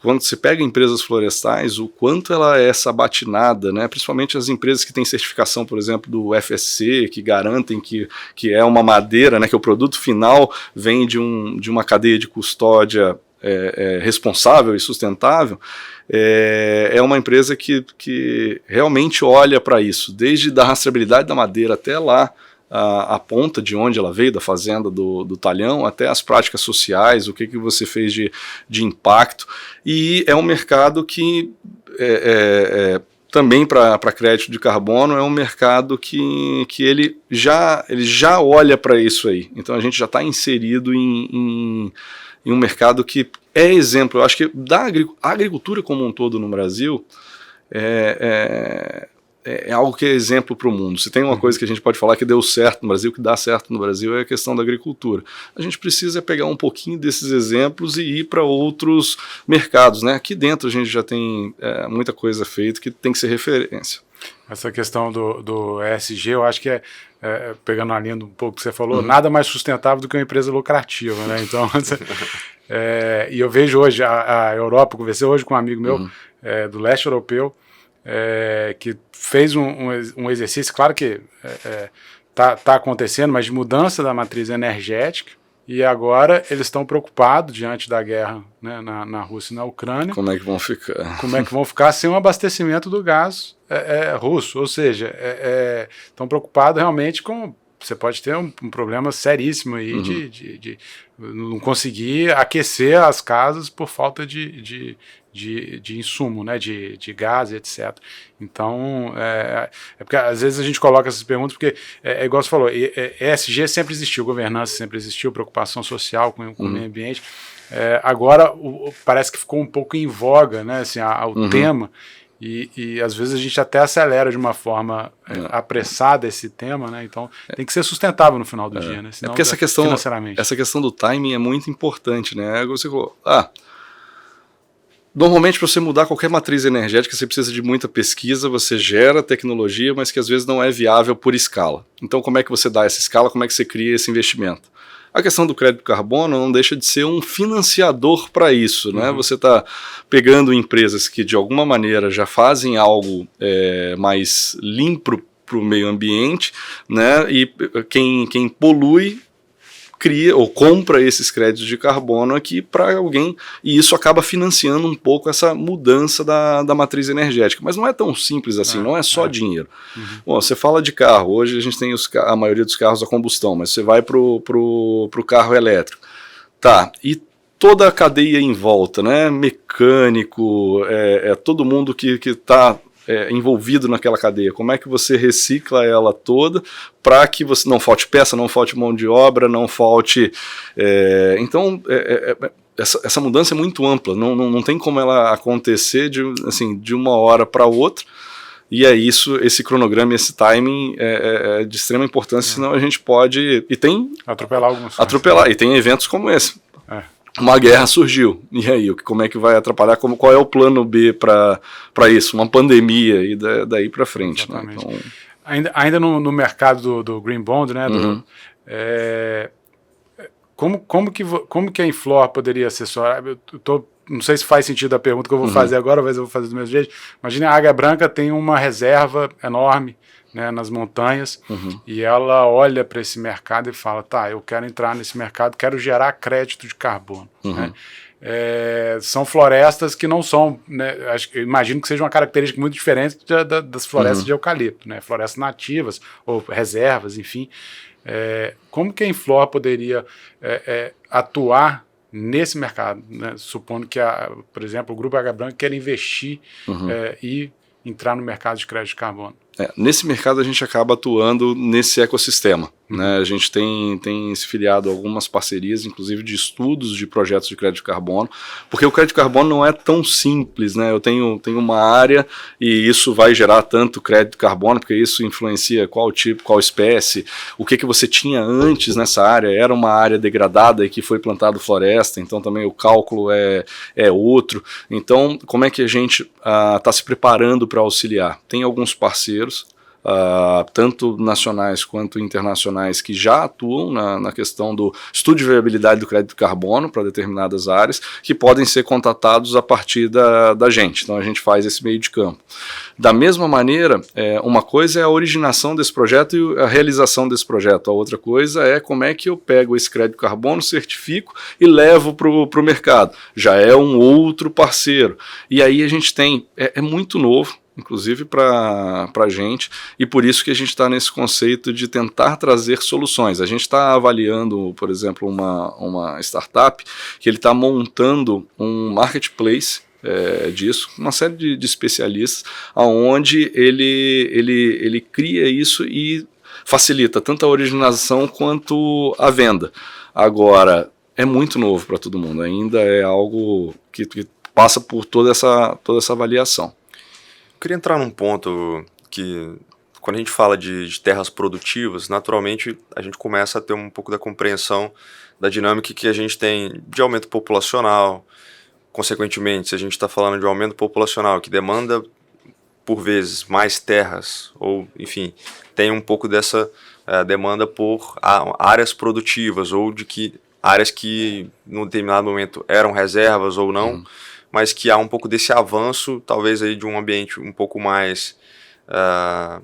quando você pega empresas florestais, o quanto ela é sabatinada, né? Principalmente as empresas que têm certificação, por exemplo, do FSC, que garantem que é uma madeira, né? Que o produto final vem de uma cadeia de custódia responsável e sustentável. É uma empresa que realmente olha para isso, desde da rastreabilidade da madeira até lá a ponta de onde ela veio, da fazenda do talhão, até as práticas sociais, o que você fez de impacto. E é um mercado que também para crédito de carbono é um mercado que ele já olha para isso aí. Então a gente já está inserido em um mercado que é exemplo. Eu acho que a agricultura como um todo no Brasil é algo que é exemplo para o mundo. Se tem uma coisa que a gente pode falar que deu certo no Brasil, que dá certo no Brasil, é a questão da agricultura. A gente precisa pegar um pouquinho desses exemplos e ir para outros mercados, né? Aqui dentro a gente já tem muita coisa feita que tem que ser referência. Essa questão do ESG, eu acho que pegando a linha um pouco que você falou, nada mais sustentável do que uma empresa lucrativa, né? Então, e eu vejo hoje a Europa, conversei hoje com um amigo meu do leste europeu, que fez um exercício, claro que tá acontecendo, mas de mudança da matriz energética, e agora eles estão preocupados diante da guerra, né, na Rússia e na Ucrânia. Como é que vão ficar? Como é que vão ficar sem o abastecimento do gás russo, ou seja, estão preocupados realmente com... Você pode ter um problema seríssimo aí de não conseguir aquecer as casas por falta de insumo, né, de gás, etc. Então, porque às vezes a gente coloca essas perguntas porque, igual você falou, ESG sempre existiu, governança sempre existiu, preocupação social com o meio ambiente. Agora parece que ficou um pouco em voga, né, assim, o tema. E às vezes a gente até acelera de uma forma apressada esse tema, né? Então tem que ser sustentável no final do dia, né? Senão, porque essa questão do timing é muito importante, né? Você falou, normalmente para você mudar qualquer matriz energética você precisa de muita pesquisa, você gera tecnologia, mas que às vezes não é viável por escala. Então como é que você dá essa escala, como é que você cria esse investimento? A questão do crédito carbono não deixa de ser um financiador para isso, né? Você está pegando empresas que de alguma maneira já fazem algo mais limpo para o meio ambiente, né? E quem polui cria ou compra esses créditos de carbono aqui para alguém, e isso acaba financiando um pouco essa mudança da matriz energética. Mas não é tão simples assim, não é só dinheiro. Bom, você fala de carro, hoje a gente tem a maioria dos carros a combustão, mas você vai pro carro elétrico. Tá, e toda a cadeia em volta, né? Mecânico, todo mundo que está envolvido naquela cadeia, como é que você recicla ela toda para que você não falte peça, não falte mão de obra, não falte... Então, essa mudança é muito ampla, não tem como ela acontecer de uma hora para outra, E é isso, esse cronograma, esse timing é de extrema importância, senão a gente pode... E tem... Atropelar alguns. Atropelar, e tem eventos como esse. É. Uma guerra surgiu, e aí, como é que vai atrapalhar? Qual é o plano B para isso? Uma pandemia, e daí para frente. Né? Então... Ainda no mercado do Green Bond, né? Como que a Inflor poderia assessorar? Não sei se faz sentido a pergunta que eu vou fazer agora, mas eu vou fazer do mesmo jeito. Imagina, a Águia Branca tem uma reserva enorme, né, nas montanhas, e ela olha para esse mercado e fala, tá, eu quero entrar nesse mercado, quero gerar crédito de carbono. Né? São florestas que não são, né, eu imagino que seja uma característica muito diferente das florestas de eucalipto, né, florestas nativas ou reservas, enfim. Como que a Inflor poderia atuar nesse mercado, né? Supondo que, por exemplo, o Grupo Águia Branca quer investir e entrar no mercado de crédito de carbono? Nesse mercado a gente acaba atuando nesse ecossistema. Né? A gente tem se filiado a algumas parcerias, inclusive de estudos de projetos de crédito de carbono, porque o crédito de carbono não é tão simples. Né? Eu tenho uma área e isso vai gerar tanto crédito de carbono, porque isso influencia qual tipo, qual espécie, o que você tinha antes nessa área. Era uma área degradada e que foi plantado floresta, então também o cálculo é outro. Então, como é que a gente está se preparando para auxiliar? Tem alguns parceiros, tanto nacionais quanto internacionais, que já atuam na questão do estudo de viabilidade do crédito de carbono para determinadas áreas, que podem ser contatados a partir da gente. Então a gente faz esse meio de campo. Da mesma maneira, uma coisa é a originação desse projeto e a realização desse projeto. A outra coisa é como é que eu pego esse crédito de carbono, certifico e levo para o mercado. Já é um outro parceiro. E aí a gente tem, é muito novo, inclusive para a gente, e por isso que a gente está nesse conceito de tentar trazer soluções. A gente está avaliando, por exemplo, uma startup que ele está montando um marketplace disso, uma série de especialistas, onde ele cria isso e facilita tanto a originação quanto a venda. Agora, é muito novo para todo mundo, ainda é algo que passa por toda essa avaliação. Eu queria entrar num ponto que, quando a gente fala de terras produtivas, naturalmente a gente começa a ter um pouco da compreensão da dinâmica que a gente tem de aumento populacional. Consequentemente, se a gente está falando de um aumento populacional que demanda, por vezes, mais terras, ou, enfim, tem um pouco dessa demanda por áreas produtivas, ou de que áreas que, num determinado momento, eram reservas ou não, mas que há um pouco desse avanço, talvez aí de um ambiente um pouco mais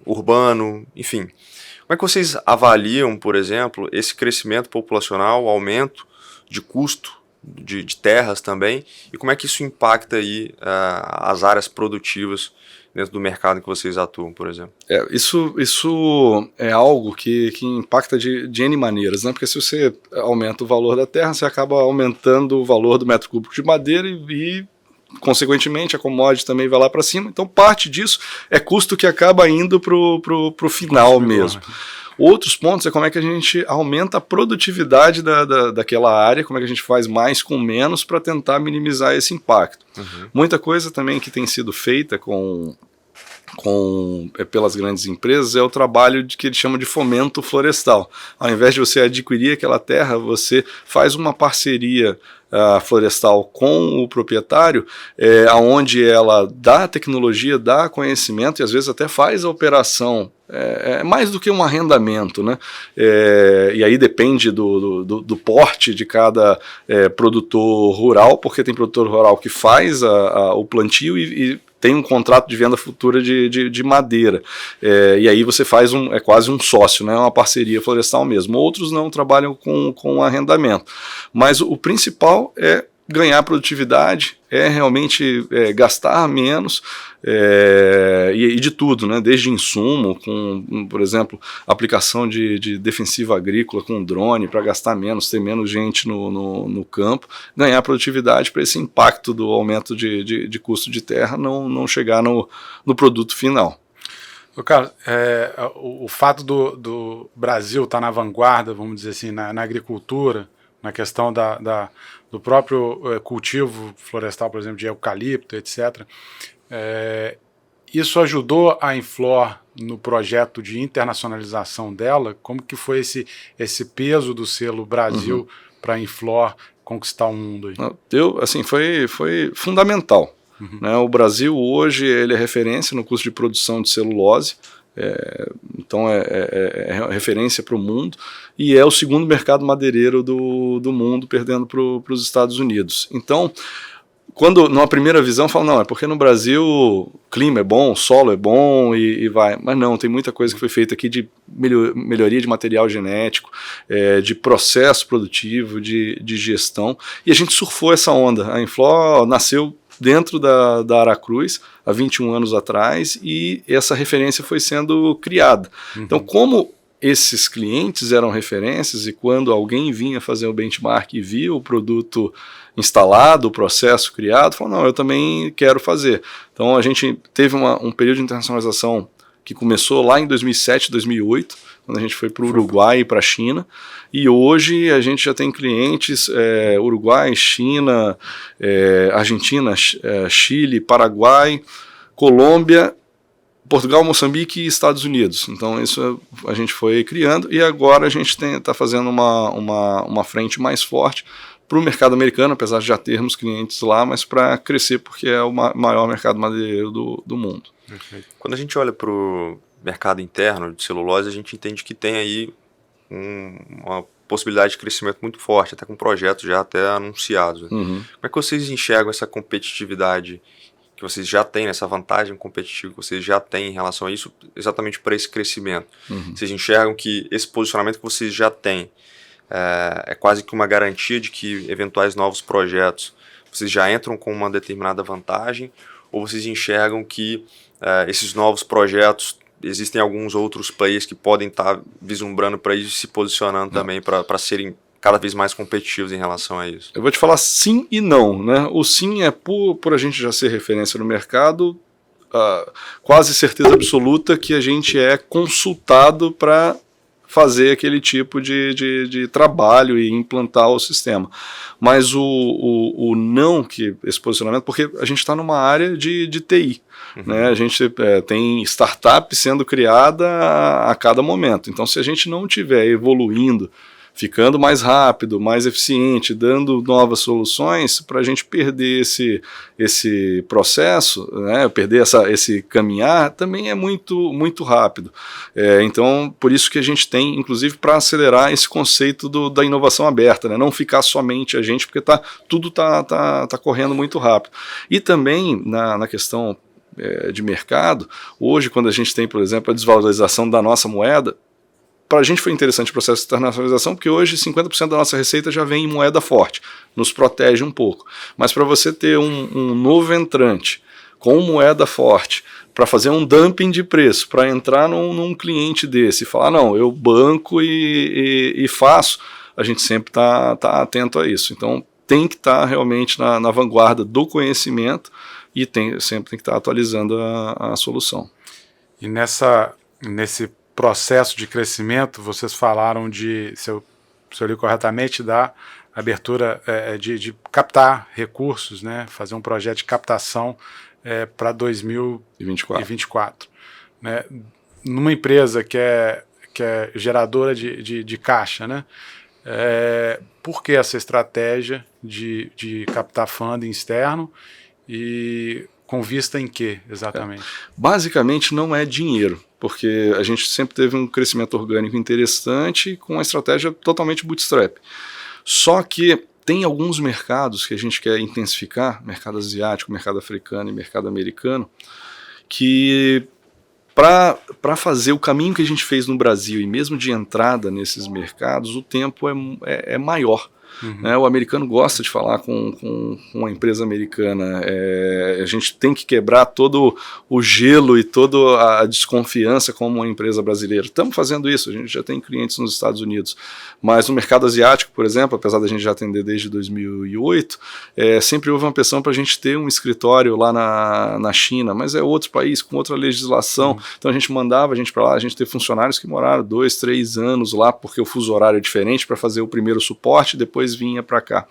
urbano, enfim. Como é que vocês avaliam, por exemplo, esse crescimento populacional, o aumento de custo de terras também, e como é que isso impacta aí as áreas produtivas dentro do mercado em que vocês atuam, por exemplo? Isso é algo que impacta de N maneiras, né? Porque se você aumenta o valor da terra, você acaba aumentando o valor do metro cúbico de madeira e consequentemente a commodity também vai lá para cima. Então parte disso é custo que acaba indo pro final mesmo. Outros pontos é como é que a gente aumenta a produtividade daquela área, como é que a gente faz mais com menos para tentar minimizar esse impacto. Muita coisa também que tem sido feita pelas grandes empresas é o trabalho que eles chamam de fomento florestal. Ao invés de você adquirir aquela terra, você faz uma parceria florestal com o proprietário, onde ela dá tecnologia, dá conhecimento e às vezes até faz a operação. Mais do que um arrendamento, né? E aí depende do porte de cada produtor rural, porque tem produtor rural que faz o plantio e tem um contrato de venda futura de madeira. E aí você faz quase um sócio, né? Uma parceria florestal mesmo. Outros não trabalham com arrendamento. Mas o principal é ganhar produtividade, realmente gastar menos e de tudo, né? Desde insumo, com, por exemplo, aplicação de defensiva agrícola com drone para gastar menos, ter menos gente no campo, ganhar produtividade para esse impacto do aumento de custo de terra não chegar no produto final. Carlos, o fato do Brasil estar na vanguarda, vamos dizer assim, na agricultura, na questão do próprio cultivo florestal, por exemplo, de eucalipto, etc., isso ajudou a Inflor no projeto de internacionalização dela? Como que foi esse peso do selo Brasil para a Inflor conquistar o mundo aí? Foi fundamental. Né? O Brasil hoje ele é referência no custo de produção de celulose, então é referência para o mundo, e é o segundo mercado madeireiro do mundo, perdendo para os Estados Unidos. Então, quando numa primeira visão falam, não, é porque no Brasil o clima é bom, o solo é bom e vai, mas não, tem muita coisa que foi feita aqui de melhoria de material genético, de processo produtivo, de gestão, e a gente surfou essa onda. A Inflor nasceu dentro da Aracruz, há 21 anos atrás, e essa referência foi sendo criada. Então, como esses clientes eram referências, e quando alguém vinha fazer o benchmark e via o produto instalado, o processo criado, falou, não, eu também quero fazer. Então, a gente teve um período de internacionalização que começou lá em 2007, 2008, quando a gente foi para o Uruguai e para a China, e hoje a gente já tem clientes Uruguai, China, Argentina, Chile, Paraguai, Colômbia, Portugal, Moçambique e Estados Unidos. Então isso a gente foi criando, e agora a gente está fazendo uma frente mais forte para o mercado americano, apesar de já termos clientes lá, mas para crescer, porque é o maior mercado madeireiro do mundo. Perfeito. Quando a gente olha para o mercado interno de celulose, a gente entende que tem aí uma possibilidade de crescimento muito forte, até com projetos já até anunciados. Né? Como é que vocês enxergam essa competitividade que vocês já têm, essa vantagem competitiva que vocês já têm em relação a isso, exatamente para esse crescimento? Vocês enxergam que esse posicionamento que vocês já têm é quase que uma garantia de que eventuais novos projetos vocês já entram com uma determinada vantagem, ou vocês enxergam que esses novos projetos, existem alguns outros players que podem estar vislumbrando para isso e se posicionando também para serem cada vez mais competitivos em relação a isso? Eu vou te falar sim e não, né? O sim é por a gente já ser referência no mercado, quase certeza absoluta que a gente é consultado para fazer aquele tipo de trabalho e implantar o sistema. Mas o não, que esse posicionamento, porque a gente está numa área de TI, né? A gente tem startup sendo criada a cada momento. Então, se a gente não estiver evoluindo, ficando mais rápido, mais eficiente, dando novas soluções, para a gente perder esse processo, né, perder esse caminhar, também é muito, muito rápido. Então, por isso que a gente tem, inclusive, para acelerar esse conceito da inovação aberta, né, não ficar somente a gente, porque tudo está correndo muito rápido. E também, na questão de mercado, hoje, quando a gente tem, por exemplo, a desvalorização da nossa moeda, para a gente foi interessante o processo de internacionalização, porque hoje 50% da nossa receita já vem em moeda forte, nos protege um pouco. Mas para você ter um novo entrante com moeda forte, para fazer um dumping de preço, para entrar num cliente desse e falar, não, eu banco e faço, a gente sempre tá atento a isso. Então tem que estar realmente na vanguarda do conhecimento e sempre tem que estar atualizando a solução. E nesse processo de crescimento, vocês falaram se eu li corretamente, da abertura de captar recursos, né, fazer um projeto de captação para 2024. Né, numa empresa que é geradora de caixa, né, por que essa estratégia de captar funding externo e com vista em quê, exatamente? Basicamente não é dinheiro, porque a gente sempre teve um crescimento orgânico interessante com uma estratégia totalmente bootstrap. Só que tem alguns mercados que a gente quer intensificar, mercado asiático, mercado africano e mercado americano, que para fazer o caminho que a gente fez no Brasil e mesmo de entrada nesses mercados, o tempo é maior. Né? O americano gosta de falar com uma empresa americana. A gente tem que quebrar todo o gelo e toda a desconfiança como uma empresa brasileira. Estamos fazendo isso, a gente já tem clientes nos Estados Unidos, mas no mercado asiático, por exemplo, apesar da gente já atender desde 2008, sempre houve uma pressão para a gente ter um escritório lá na China, mas é outro país, com outra legislação. Então a gente mandava a gente para lá, a gente teve funcionários que moraram 2, 3 anos lá, porque o fuso horário é diferente, para fazer o primeiro suporte, depois vinha para cá.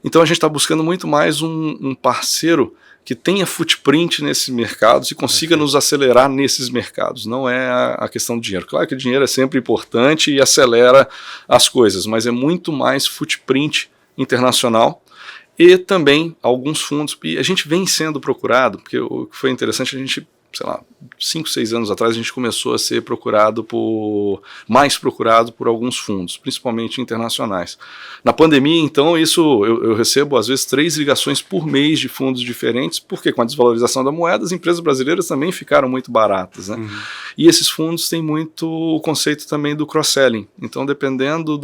Então a gente está buscando muito mais um parceiro que tenha footprint nesses mercados e consiga nos acelerar nesses mercados. Não é a questão do dinheiro. Claro que o dinheiro é sempre importante e acelera as coisas, mas é muito mais footprint internacional e também alguns fundos. E a gente vem sendo procurado, porque o que foi interessante, a gente, sei lá, 5, 6 anos atrás, a gente começou a ser mais procurado por alguns fundos, principalmente internacionais. Na pandemia, então, eu recebo, às vezes, 3 ligações por mês de fundos diferentes, porque com a desvalorização da moeda, as empresas brasileiras também ficaram muito baratas, né? E esses fundos têm muito o conceito também do cross-selling. Então, dependendo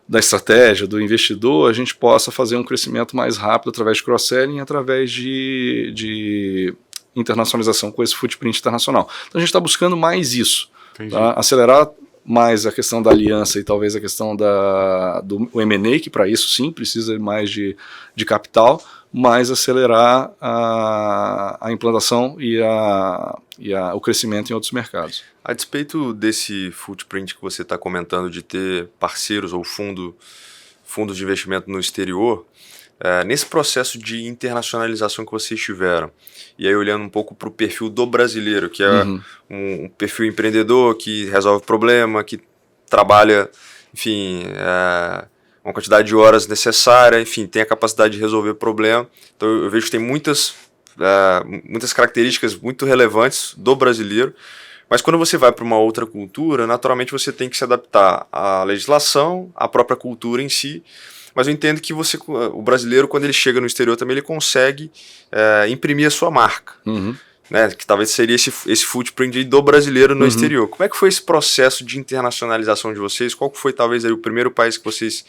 da estratégia, do investidor, a gente possa fazer um crescimento mais rápido através de cross-selling, através de internacionalização com esse footprint internacional. Então a gente está buscando mais isso, tá? Acelerar mais a questão da aliança e talvez a questão do M&A, que para isso sim precisa mais de capital, mas acelerar a implantação e o crescimento em outros mercados. A despeito desse footprint que você está comentando de ter parceiros ou fundos de investimento no exterior, nesse processo de internacionalização que vocês tiveram, e aí olhando um pouco para o perfil do brasileiro, que é um perfil empreendedor que resolve problema, que trabalha, enfim, uma quantidade de horas necessária, enfim, tem a capacidade de resolver problema. Então eu vejo que tem muitas características muito relevantes do brasileiro, mas quando você vai para uma outra cultura, naturalmente você tem que se adaptar à legislação, à própria cultura em si. Mas eu entendo que o brasileiro, quando ele chega no exterior, também ele consegue imprimir a sua marca. Né? Que talvez seria esse footprint do brasileiro no exterior. Como é que foi esse processo de internacionalização de vocês? Qual foi talvez aí o primeiro país que vocês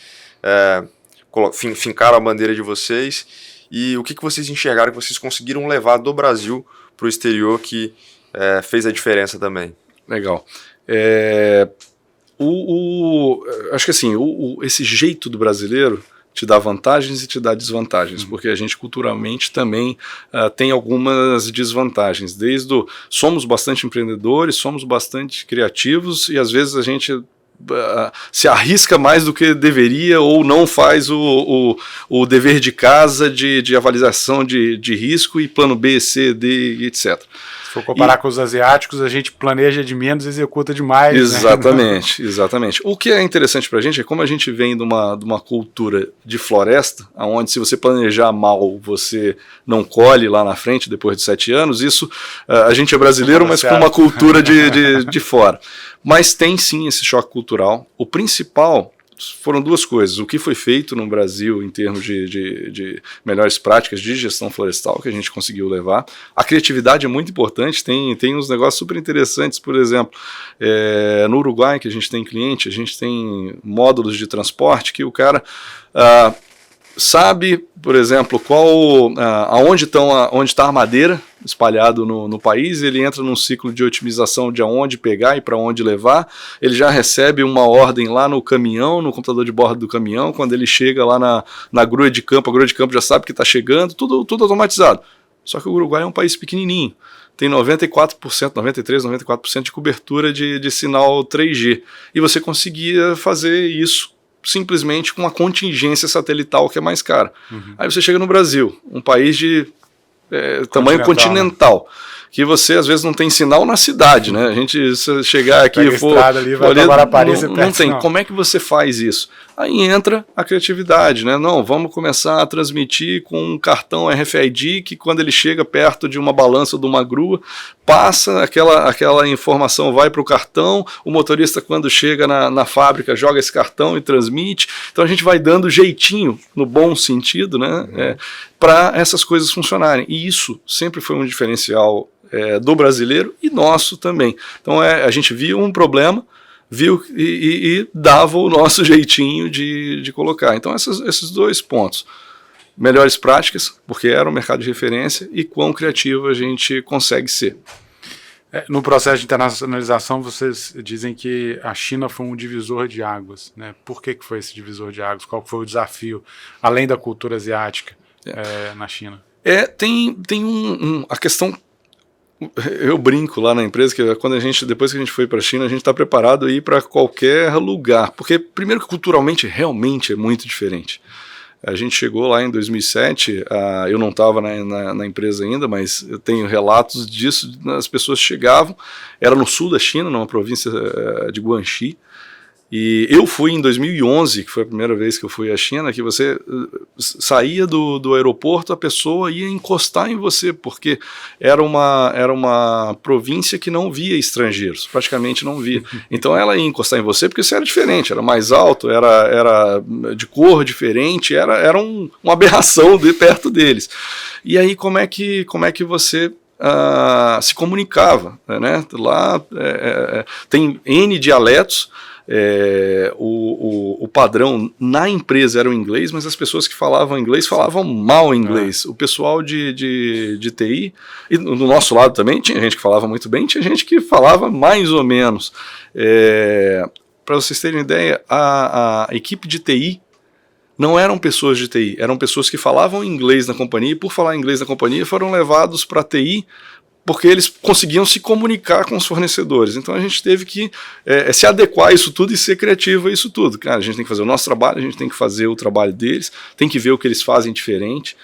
fincaram a bandeira de vocês? E o que vocês enxergaram que vocês conseguiram levar do Brasil para o exterior que fez a diferença também? Legal. Acho que assim, esse jeito do brasileiro te dá vantagens e te dá desvantagens, porque a gente culturalmente também tem algumas desvantagens. Somos bastante empreendedores, somos bastante criativos e às vezes a gente se arrisca mais do que deveria ou não faz o dever de casa de avaliação de risco e plano B, C, D, etc. Se for comparar com os asiáticos, a gente planeja de menos e executa demais. Exatamente, né? Exatamente. O que é interessante pra gente é como a gente vem de uma cultura de floresta, onde se você planejar mal, você não colhe lá na frente, depois de 7 anos, isso a gente é brasileiro, mas com uma cultura de fora. Mas tem sim esse choque cultural. O principal foram 2 coisas. O que foi feito no Brasil em termos de melhores práticas de gestão florestal que a gente conseguiu levar. A criatividade é muito importante, tem uns negócios super interessantes, por exemplo, no Uruguai, que a gente tem cliente, a gente tem módulos de transporte que o cara sabe, por exemplo, onde está a madeira espalhado no país, ele entra num ciclo de otimização de aonde pegar e para onde levar, ele já recebe uma ordem lá no caminhão, no computador de bordo do caminhão, quando ele chega lá na grua de campo, a grua de campo já sabe que está chegando, tudo automatizado. Só que o Uruguai é um país pequenininho, tem 94%, 93%, 94% de cobertura de sinal 3G, e você conseguia fazer isso simplesmente com uma contingência satelital que é mais cara. Aí você chega no Brasil, um país de tamanho continental, né? Que você às vezes não tem sinal na cidade, né? A gente, se chegar aqui e for não tem. Como é que você faz isso? Aí entra a criatividade, né? Não, vamos começar a transmitir com um cartão RFID que quando ele chega perto de uma balança ou de uma grua, passa aquela informação, vai para o cartão, o motorista quando chega na fábrica joga esse cartão e transmite. Então a gente vai dando jeitinho, no bom sentido, né? Para essas coisas funcionarem. E isso sempre foi um diferencial do brasileiro e nosso também. Então a gente via um problema, viu e dava o nosso jeitinho de colocar. Então esses 2 pontos. Melhores práticas, porque era um mercado de referência, e quão criativo a gente consegue ser. No processo de internacionalização, vocês dizem que a China foi um divisor de águas, né? Por que foi esse divisor de águas? Qual foi o desafio, além da cultura asiática, na China? Tem a questão. Eu brinco lá na empresa que depois que a gente foi para a China, a gente está preparado a ir para qualquer lugar, porque primeiro que culturalmente realmente é muito diferente. A gente chegou lá em 2007, eu não estava na empresa ainda, mas eu tenho relatos disso, as pessoas chegavam, era no sul da China, numa província de Guangxi, e eu fui em 2011, que foi a primeira vez que eu fui à China, que você saía do aeroporto, a pessoa ia encostar em você, porque era uma província que não via estrangeiros, praticamente não via. Então ela ia encostar em você porque você era diferente, era mais alto, era de cor diferente, era uma aberração de perto deles. E aí como é que você se comunicava, né? Lá tem N dialetos. O padrão na empresa era o inglês, mas as pessoas que falavam inglês falavam mal inglês. O pessoal de TI, e do nosso lado também, tinha gente que falava muito bem, tinha gente que falava mais ou menos. Para vocês terem ideia, a equipe de TI não eram pessoas de TI, eram pessoas que falavam inglês na companhia, e por falar inglês na companhia foram levados para TI, porque eles conseguiam se comunicar com os fornecedores. Então a gente teve que se adequar a isso tudo e ser criativo a isso tudo. Cara, a gente tem que fazer o nosso trabalho, a gente tem que fazer o trabalho deles, tem que ver o que eles fazem diferente.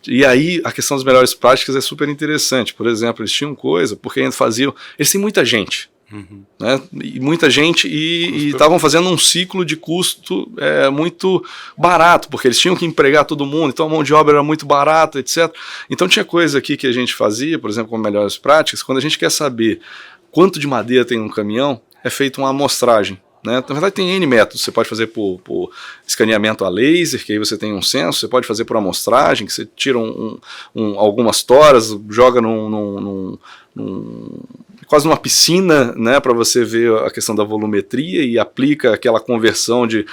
E aí a questão das melhores práticas é super interessante. Por exemplo, eles tinham coisa, porque ainda faziam... Eles têm muita gente. Né? E muita gente e estavam fazendo um ciclo de custo muito barato, porque eles tinham que empregar todo mundo, então a mão de obra era muito barata, etc. Então tinha coisa aqui que a gente fazia, por exemplo, com melhores práticas, quando a gente quer saber quanto de madeira tem um caminhão, é feita uma amostragem. Né? Na verdade tem N métodos, você pode fazer por escaneamento a laser, que aí você tem um senso, você pode fazer por amostragem, que você tira algumas toras, joga quase numa piscina, né, para você ver a questão da volumetria e aplica aquela conversão de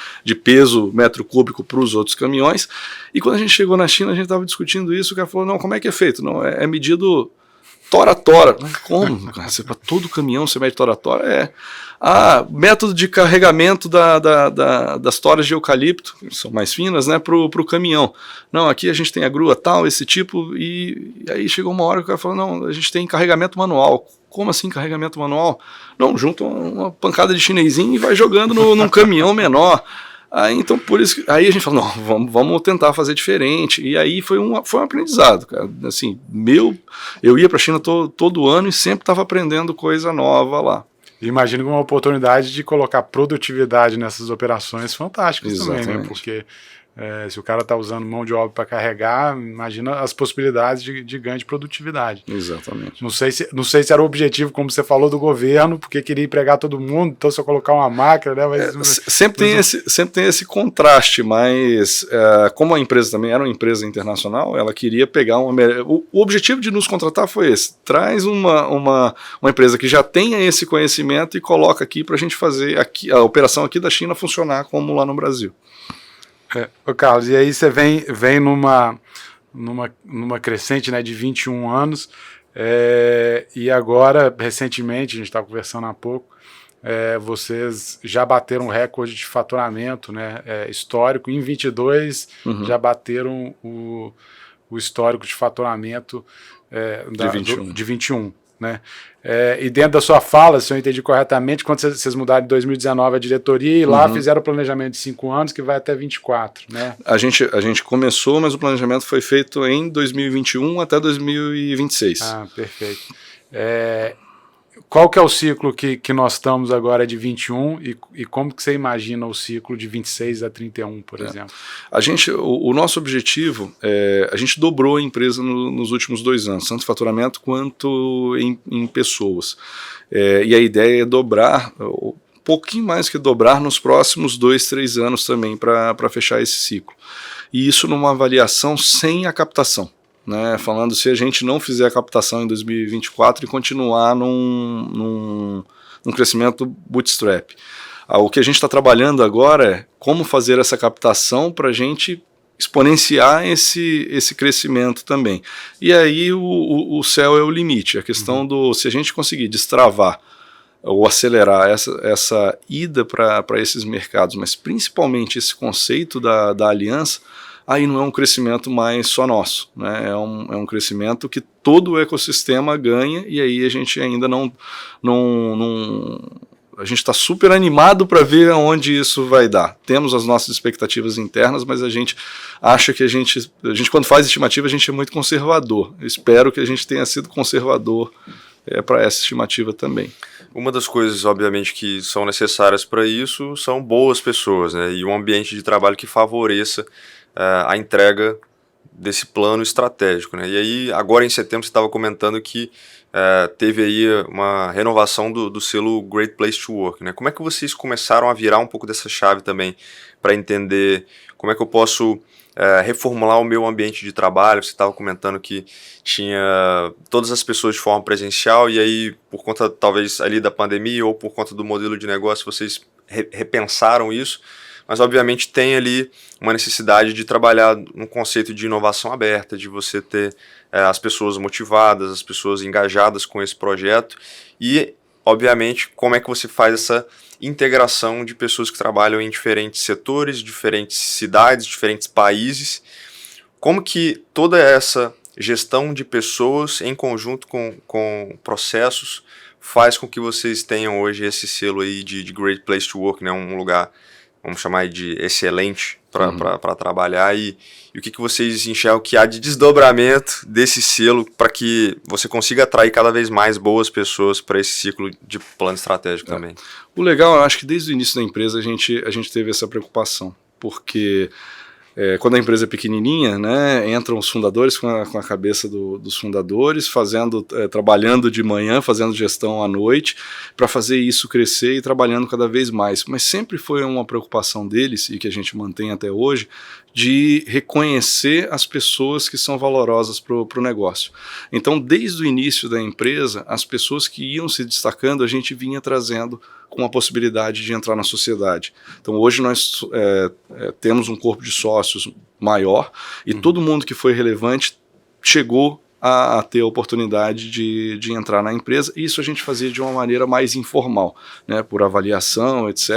peso metro cúbico para os outros caminhões. E quando a gente chegou na China, a gente estava discutindo isso, o cara falou, não, como é que é feito? Não, é medido tora a tora. Como? Para todo caminhão você mede tora a tora? Método de carregamento das toras de eucalipto, que são mais finas, né, pro caminhão. Não, aqui a gente tem a grua tal, esse tipo, e aí chegou uma hora que o cara falou, não, a gente tem carregamento manual. Como assim carregamento manual? Não, junta uma pancada de chinesinho e vai jogando num caminhão menor. Então por isso aí a gente falou, não, vamos tentar fazer diferente. E aí foi um aprendizado, cara. Assim, eu ia para a China todo ano e sempre estava aprendendo coisa nova lá. Imagino que uma oportunidade de colocar produtividade nessas operações fantásticas. Exatamente. Também, né? Porque se o cara está usando mão de obra para carregar, imagina as possibilidades de ganho de produtividade. Exatamente. Não sei se era o objetivo, como você falou, do governo, porque queria empregar todo mundo, então se eu colocar uma máquina, né? Mas, sempre tem esse contraste, mas como a empresa também era uma empresa internacional, ela queria pegar o objetivo de nos contratar foi esse: traz uma empresa que já tenha esse conhecimento e coloca aqui para a gente fazer a operação aqui da China funcionar como lá no Brasil. Carlos, e aí você vem numa crescente, né, de 21 anos, e agora, recentemente, a gente estava conversando há pouco, vocês já bateram um recorde de faturamento, né, histórico. Em 22 já bateram o histórico de faturamento de 21. Né? E dentro da sua fala, se eu entendi corretamente, quando vocês mudaram em 2019 a diretoria e lá fizeram o planejamento de 5 anos que vai até 24, né? A gente começou, mas o planejamento foi feito em 2021 até 2026. Perfeito. Qual que é o ciclo que nós estamos agora de 21 e como que você imagina o ciclo de 26 a 31, por exemplo? O nosso objetivo a gente dobrou a empresa nos últimos 2 anos, tanto faturamento quanto em pessoas. E a ideia é dobrar, um pouquinho mais que dobrar nos próximos 2, 3 anos também para fechar esse ciclo. E isso numa avaliação sem a captação. Né, falando se a gente não fizer a captação em 2024 e continuar num crescimento bootstrap. O que a gente está trabalhando agora é como fazer essa captação para a gente exponenciar esse crescimento também. E aí o céu é o limite. A questão se a gente conseguir destravar ou acelerar essa ida para esses mercados, mas principalmente esse conceito da aliança, aí não é um crescimento mais só nosso, né? É um crescimento que todo o ecossistema ganha, e aí a gente ainda não a gente está super animado para ver aonde isso vai dar. Temos as nossas expectativas internas, mas a gente acha que a gente quando faz estimativa, a gente é muito conservador. Eu espero que a gente tenha sido conservador para essa estimativa também. Uma das coisas, obviamente, que são necessárias para isso são boas pessoas, né? E um ambiente de trabalho que favoreça a entrega desse plano estratégico, né? E aí, agora em setembro, você estava comentando que teve aí uma renovação do selo Great Place to Work, né? Como é que vocês começaram a virar um pouco dessa chave também para entender como é que eu posso reformular o meu ambiente de trabalho? Você estava comentando que tinha todas as pessoas de forma presencial e aí, por conta talvez ali da pandemia ou por conta do modelo de negócio, vocês repensaram isso, mas obviamente tem ali uma necessidade de trabalhar no conceito de inovação aberta, de você ter as pessoas motivadas, as pessoas engajadas com esse projeto e, obviamente, como é que você faz essa integração de pessoas que trabalham em diferentes setores, diferentes cidades, diferentes países. Como que toda essa gestão de pessoas em conjunto com processos faz com que vocês tenham hoje esse selo aí de Great Place to Work, né? Um lugar, vamos chamar de excelente para trabalhar e o que vocês enxergam que há de desdobramento desse selo para que você consiga atrair cada vez mais boas pessoas para esse ciclo de plano estratégico também. O legal, eu acho que desde o início da empresa a gente teve essa preocupação, porque quando a empresa é pequenininha, né, entram os fundadores com a cabeça dos fundadores, trabalhando de manhã, fazendo gestão à noite, para fazer isso crescer e trabalhando cada vez mais. Mas sempre foi uma preocupação deles, e que a gente mantém até hoje, de reconhecer as pessoas que são valorosas para o negócio. Então, desde o início da empresa, as pessoas que iam se destacando, a gente vinha trazendo com a possibilidade de entrar na sociedade. Então, hoje nós temos um corpo de sócios maior e todo mundo que foi relevante chegou a ter a oportunidade de entrar na empresa. Isso a gente fazia de uma maneira mais informal, né, por avaliação, etc.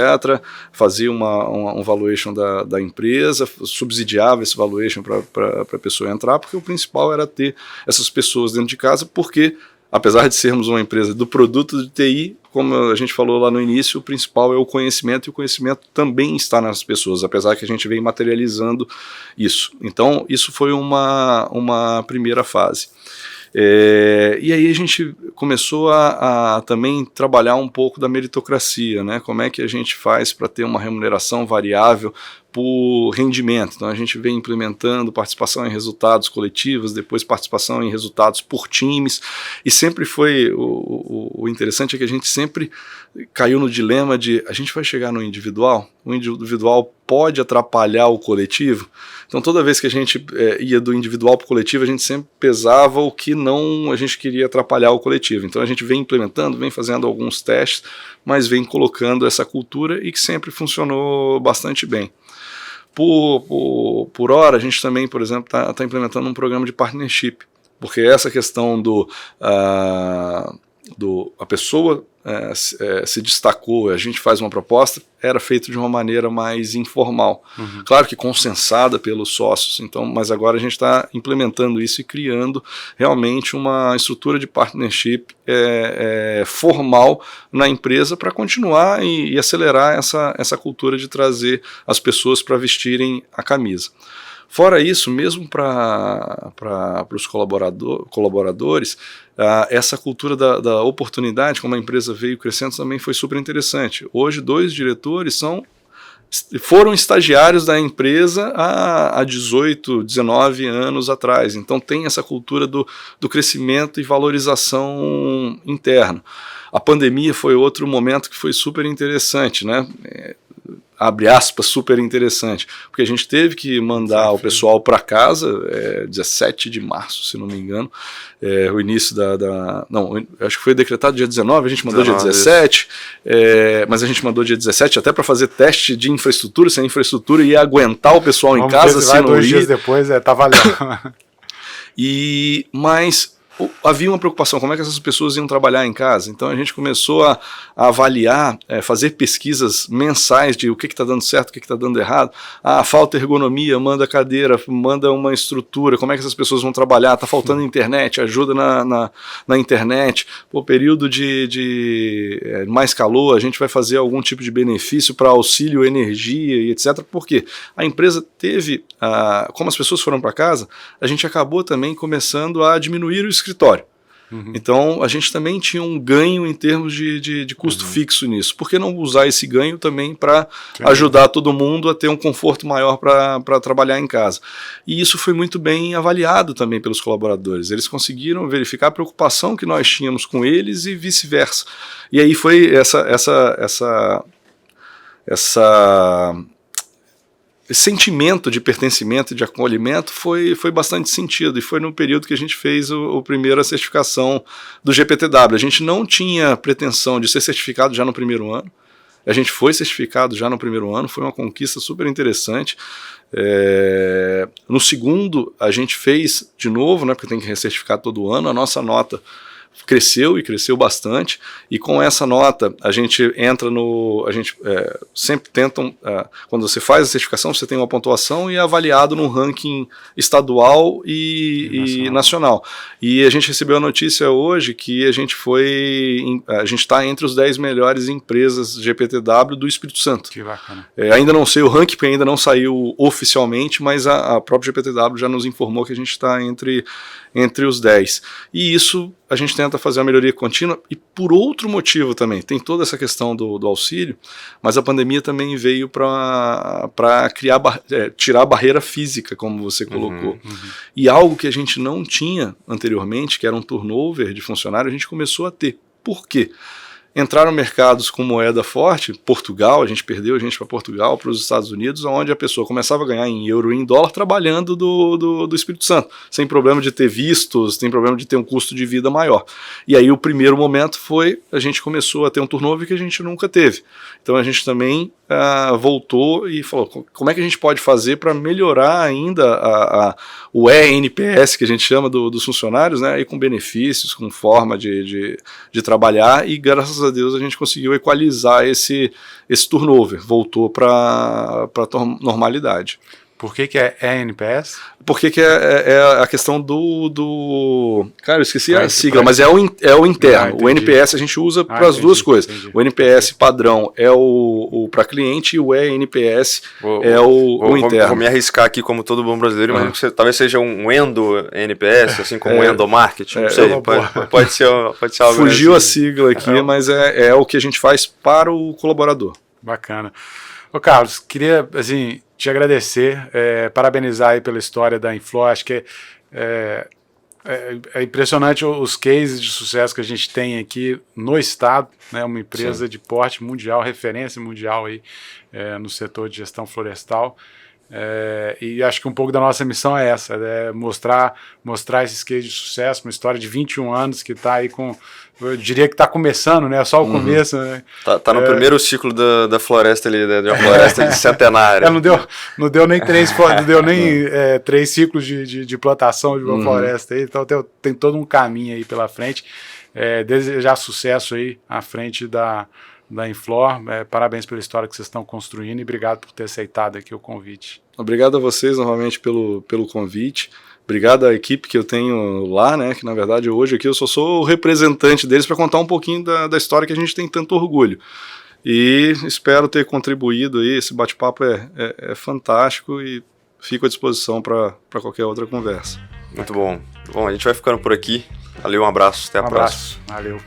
Fazia um valuation da empresa, subsidiava esse valuation para a pessoa entrar, porque o principal era ter essas pessoas dentro de casa, porque apesar de sermos uma empresa do produto de TI, como a gente falou lá no início, o principal é o conhecimento, e o conhecimento também está nas pessoas, apesar que a gente vem materializando isso. Então, isso foi uma primeira fase. E aí a gente começou a também trabalhar um pouco da meritocracia, né? Como é que a gente faz para ter uma remuneração variável por rendimento. Então a gente vem implementando participação em resultados coletivos, depois participação em resultados por times, e sempre foi, o interessante é que a gente sempre caiu no dilema de a gente vai chegar no individual, o individual pode atrapalhar o coletivo. Então toda vez que a gente ia do individual para o coletivo, a gente sempre pesava o que não a gente queria atrapalhar o coletivo. Então a gente vem implementando, vem fazendo alguns testes, mas vem colocando essa cultura e que sempre funcionou bastante bem. Por hora, a gente também, por exemplo, está implementando um programa de partnership, porque essa questão a pessoa se destacou, a gente faz uma proposta, era feito de uma maneira mais informal. Uhum. Claro que consensada pelos sócios, então, mas agora a gente está implementando isso e criando realmente uma estrutura de partnership formal na empresa para continuar e acelerar essa cultura de trazer as pessoas para vestirem a camisa. Fora isso, mesmo para os colaboradores, essa cultura da oportunidade, como a empresa veio crescendo, também foi super interessante. Hoje, 2 diretores foram estagiários da empresa há 18, 19 anos atrás. Então tem essa cultura do crescimento e valorização interna. A pandemia foi outro momento que foi super interessante, né? Abre aspas, super interessante, porque a gente teve que mandar o pessoal para casa, 17 de março, se não me engano, o início não, acho que foi decretado dia 19, a gente mandou dia 17, mas a gente mandou dia 17 até para fazer teste de infraestrutura, se a infraestrutura ia aguentar o pessoal em casa, se não 2 dias depois, tá valendo. Mas havia uma preocupação, como é que essas pessoas iam trabalhar em casa? Então a gente começou a avaliar, fazer pesquisas mensais de o que está dando certo, o que está dando errado. Falta ergonomia, manda cadeira, manda uma estrutura, como é que essas pessoas vão trabalhar? Está faltando internet, ajuda na internet. Período de mais calor, a gente vai fazer algum tipo de benefício para auxílio, energia e etc. Porque a empresa teve, como as pessoas foram para casa, a gente acabou também começando a diminuir o escritório. Então a gente também tinha um ganho em termos de custo fixo nisso. Por que não usar esse ganho também para ajudar todo mundo a ter um conforto maior para trabalhar em casa? E isso foi muito bem avaliado também pelos colaboradores. Eles conseguiram verificar a preocupação que nós tínhamos com eles e vice-versa. E aí foi esse sentimento de pertencimento e de acolhimento foi bastante sentido, e foi no período que a gente fez a primeira certificação do GPTW. A gente não tinha pretensão de ser certificado já no primeiro ano, a gente foi certificado já no primeiro ano, foi uma conquista super interessante. No segundo, a gente fez de novo, né, porque tem que recertificar todo ano, a nossa nota cresceu e cresceu bastante, e com essa nota a gente entra a gente sempre tenta, quando você faz a certificação, você tem uma pontuação e é avaliado num ranking estadual e nacional. E a gente recebeu a notícia hoje que a gente está entre os 10 melhores empresas GPTW do Espírito Santo. Que bacana. Ainda não sei o ranking, porque ainda não saiu oficialmente, mas a própria GPTW já nos informou que a gente está entre os 10. E isso a gente tenta fazer uma melhoria contínua, e por outro motivo também, tem toda essa questão do auxílio, mas a pandemia também veio para tirar a barreira física, como você colocou. E algo que a gente não tinha anteriormente, que era um turnover de funcionário, a gente começou a ter. Por quê? Entraram mercados com moeda forte, Portugal, a gente perdeu gente para Portugal, para os Estados Unidos, onde a pessoa começava a ganhar em euro e em dólar trabalhando do Espírito Santo, sem problema de ter vistos, sem problema de ter um custo de vida maior. E aí o primeiro momento a gente começou a ter um turnover que a gente nunca teve. Então a gente também voltou e falou, como é que a gente pode fazer para melhorar ainda o ENPS, que a gente chama dos funcionários, né, e com benefícios, com forma de trabalhar, e graças a Deus a gente conseguiu equalizar esse turnover, voltou para a normalidade. Por que é ENPS? Porque é a questão Cara, eu esqueci a sigla, mas é o interno. O NPS a gente usa para as duas coisas. Entendi. O NPS padrão é o para cliente, e o ENPS é o interno. Vou me arriscar aqui como todo bom brasileiro, mas talvez seja um endo-NPS, assim como um endomarketing, não sei. Pode ser algo. Fugiu a sigla aqui, mas é o que a gente faz para o colaborador. Bacana. Ô Carlos, queria te agradecer, parabenizar aí pela história da Inflor. Acho que é impressionante os cases de sucesso que a gente tem aqui no estado, né? Uma empresa de porte mundial, referência mundial aí, no setor de gestão florestal. E acho que um pouco da nossa missão é essa, mostrar esses cases de sucesso, uma história de 21 anos que está aí eu diria que está começando, né? Só o começo, né? Tá no primeiro ciclo da floresta ali, de uma floresta de centenária. Não deu nem três ciclos de plantação de uma floresta aí, então tem todo um caminho aí pela frente. Desejar sucesso aí à frente da Inflor. Parabéns pela história que vocês estão construindo, e obrigado por ter aceitado aqui o convite. Obrigado a vocês novamente pelo convite. Obrigado à equipe que eu tenho lá, né, que na verdade hoje aqui eu só sou o representante deles para contar um pouquinho da história que a gente tem tanto orgulho. E espero ter contribuído aí, esse bate-papo é fantástico, e fico à disposição para qualquer outra conversa. Muito bom. Bom, a gente vai ficando por aqui. Valeu, um abraço, até a próxima. Valeu.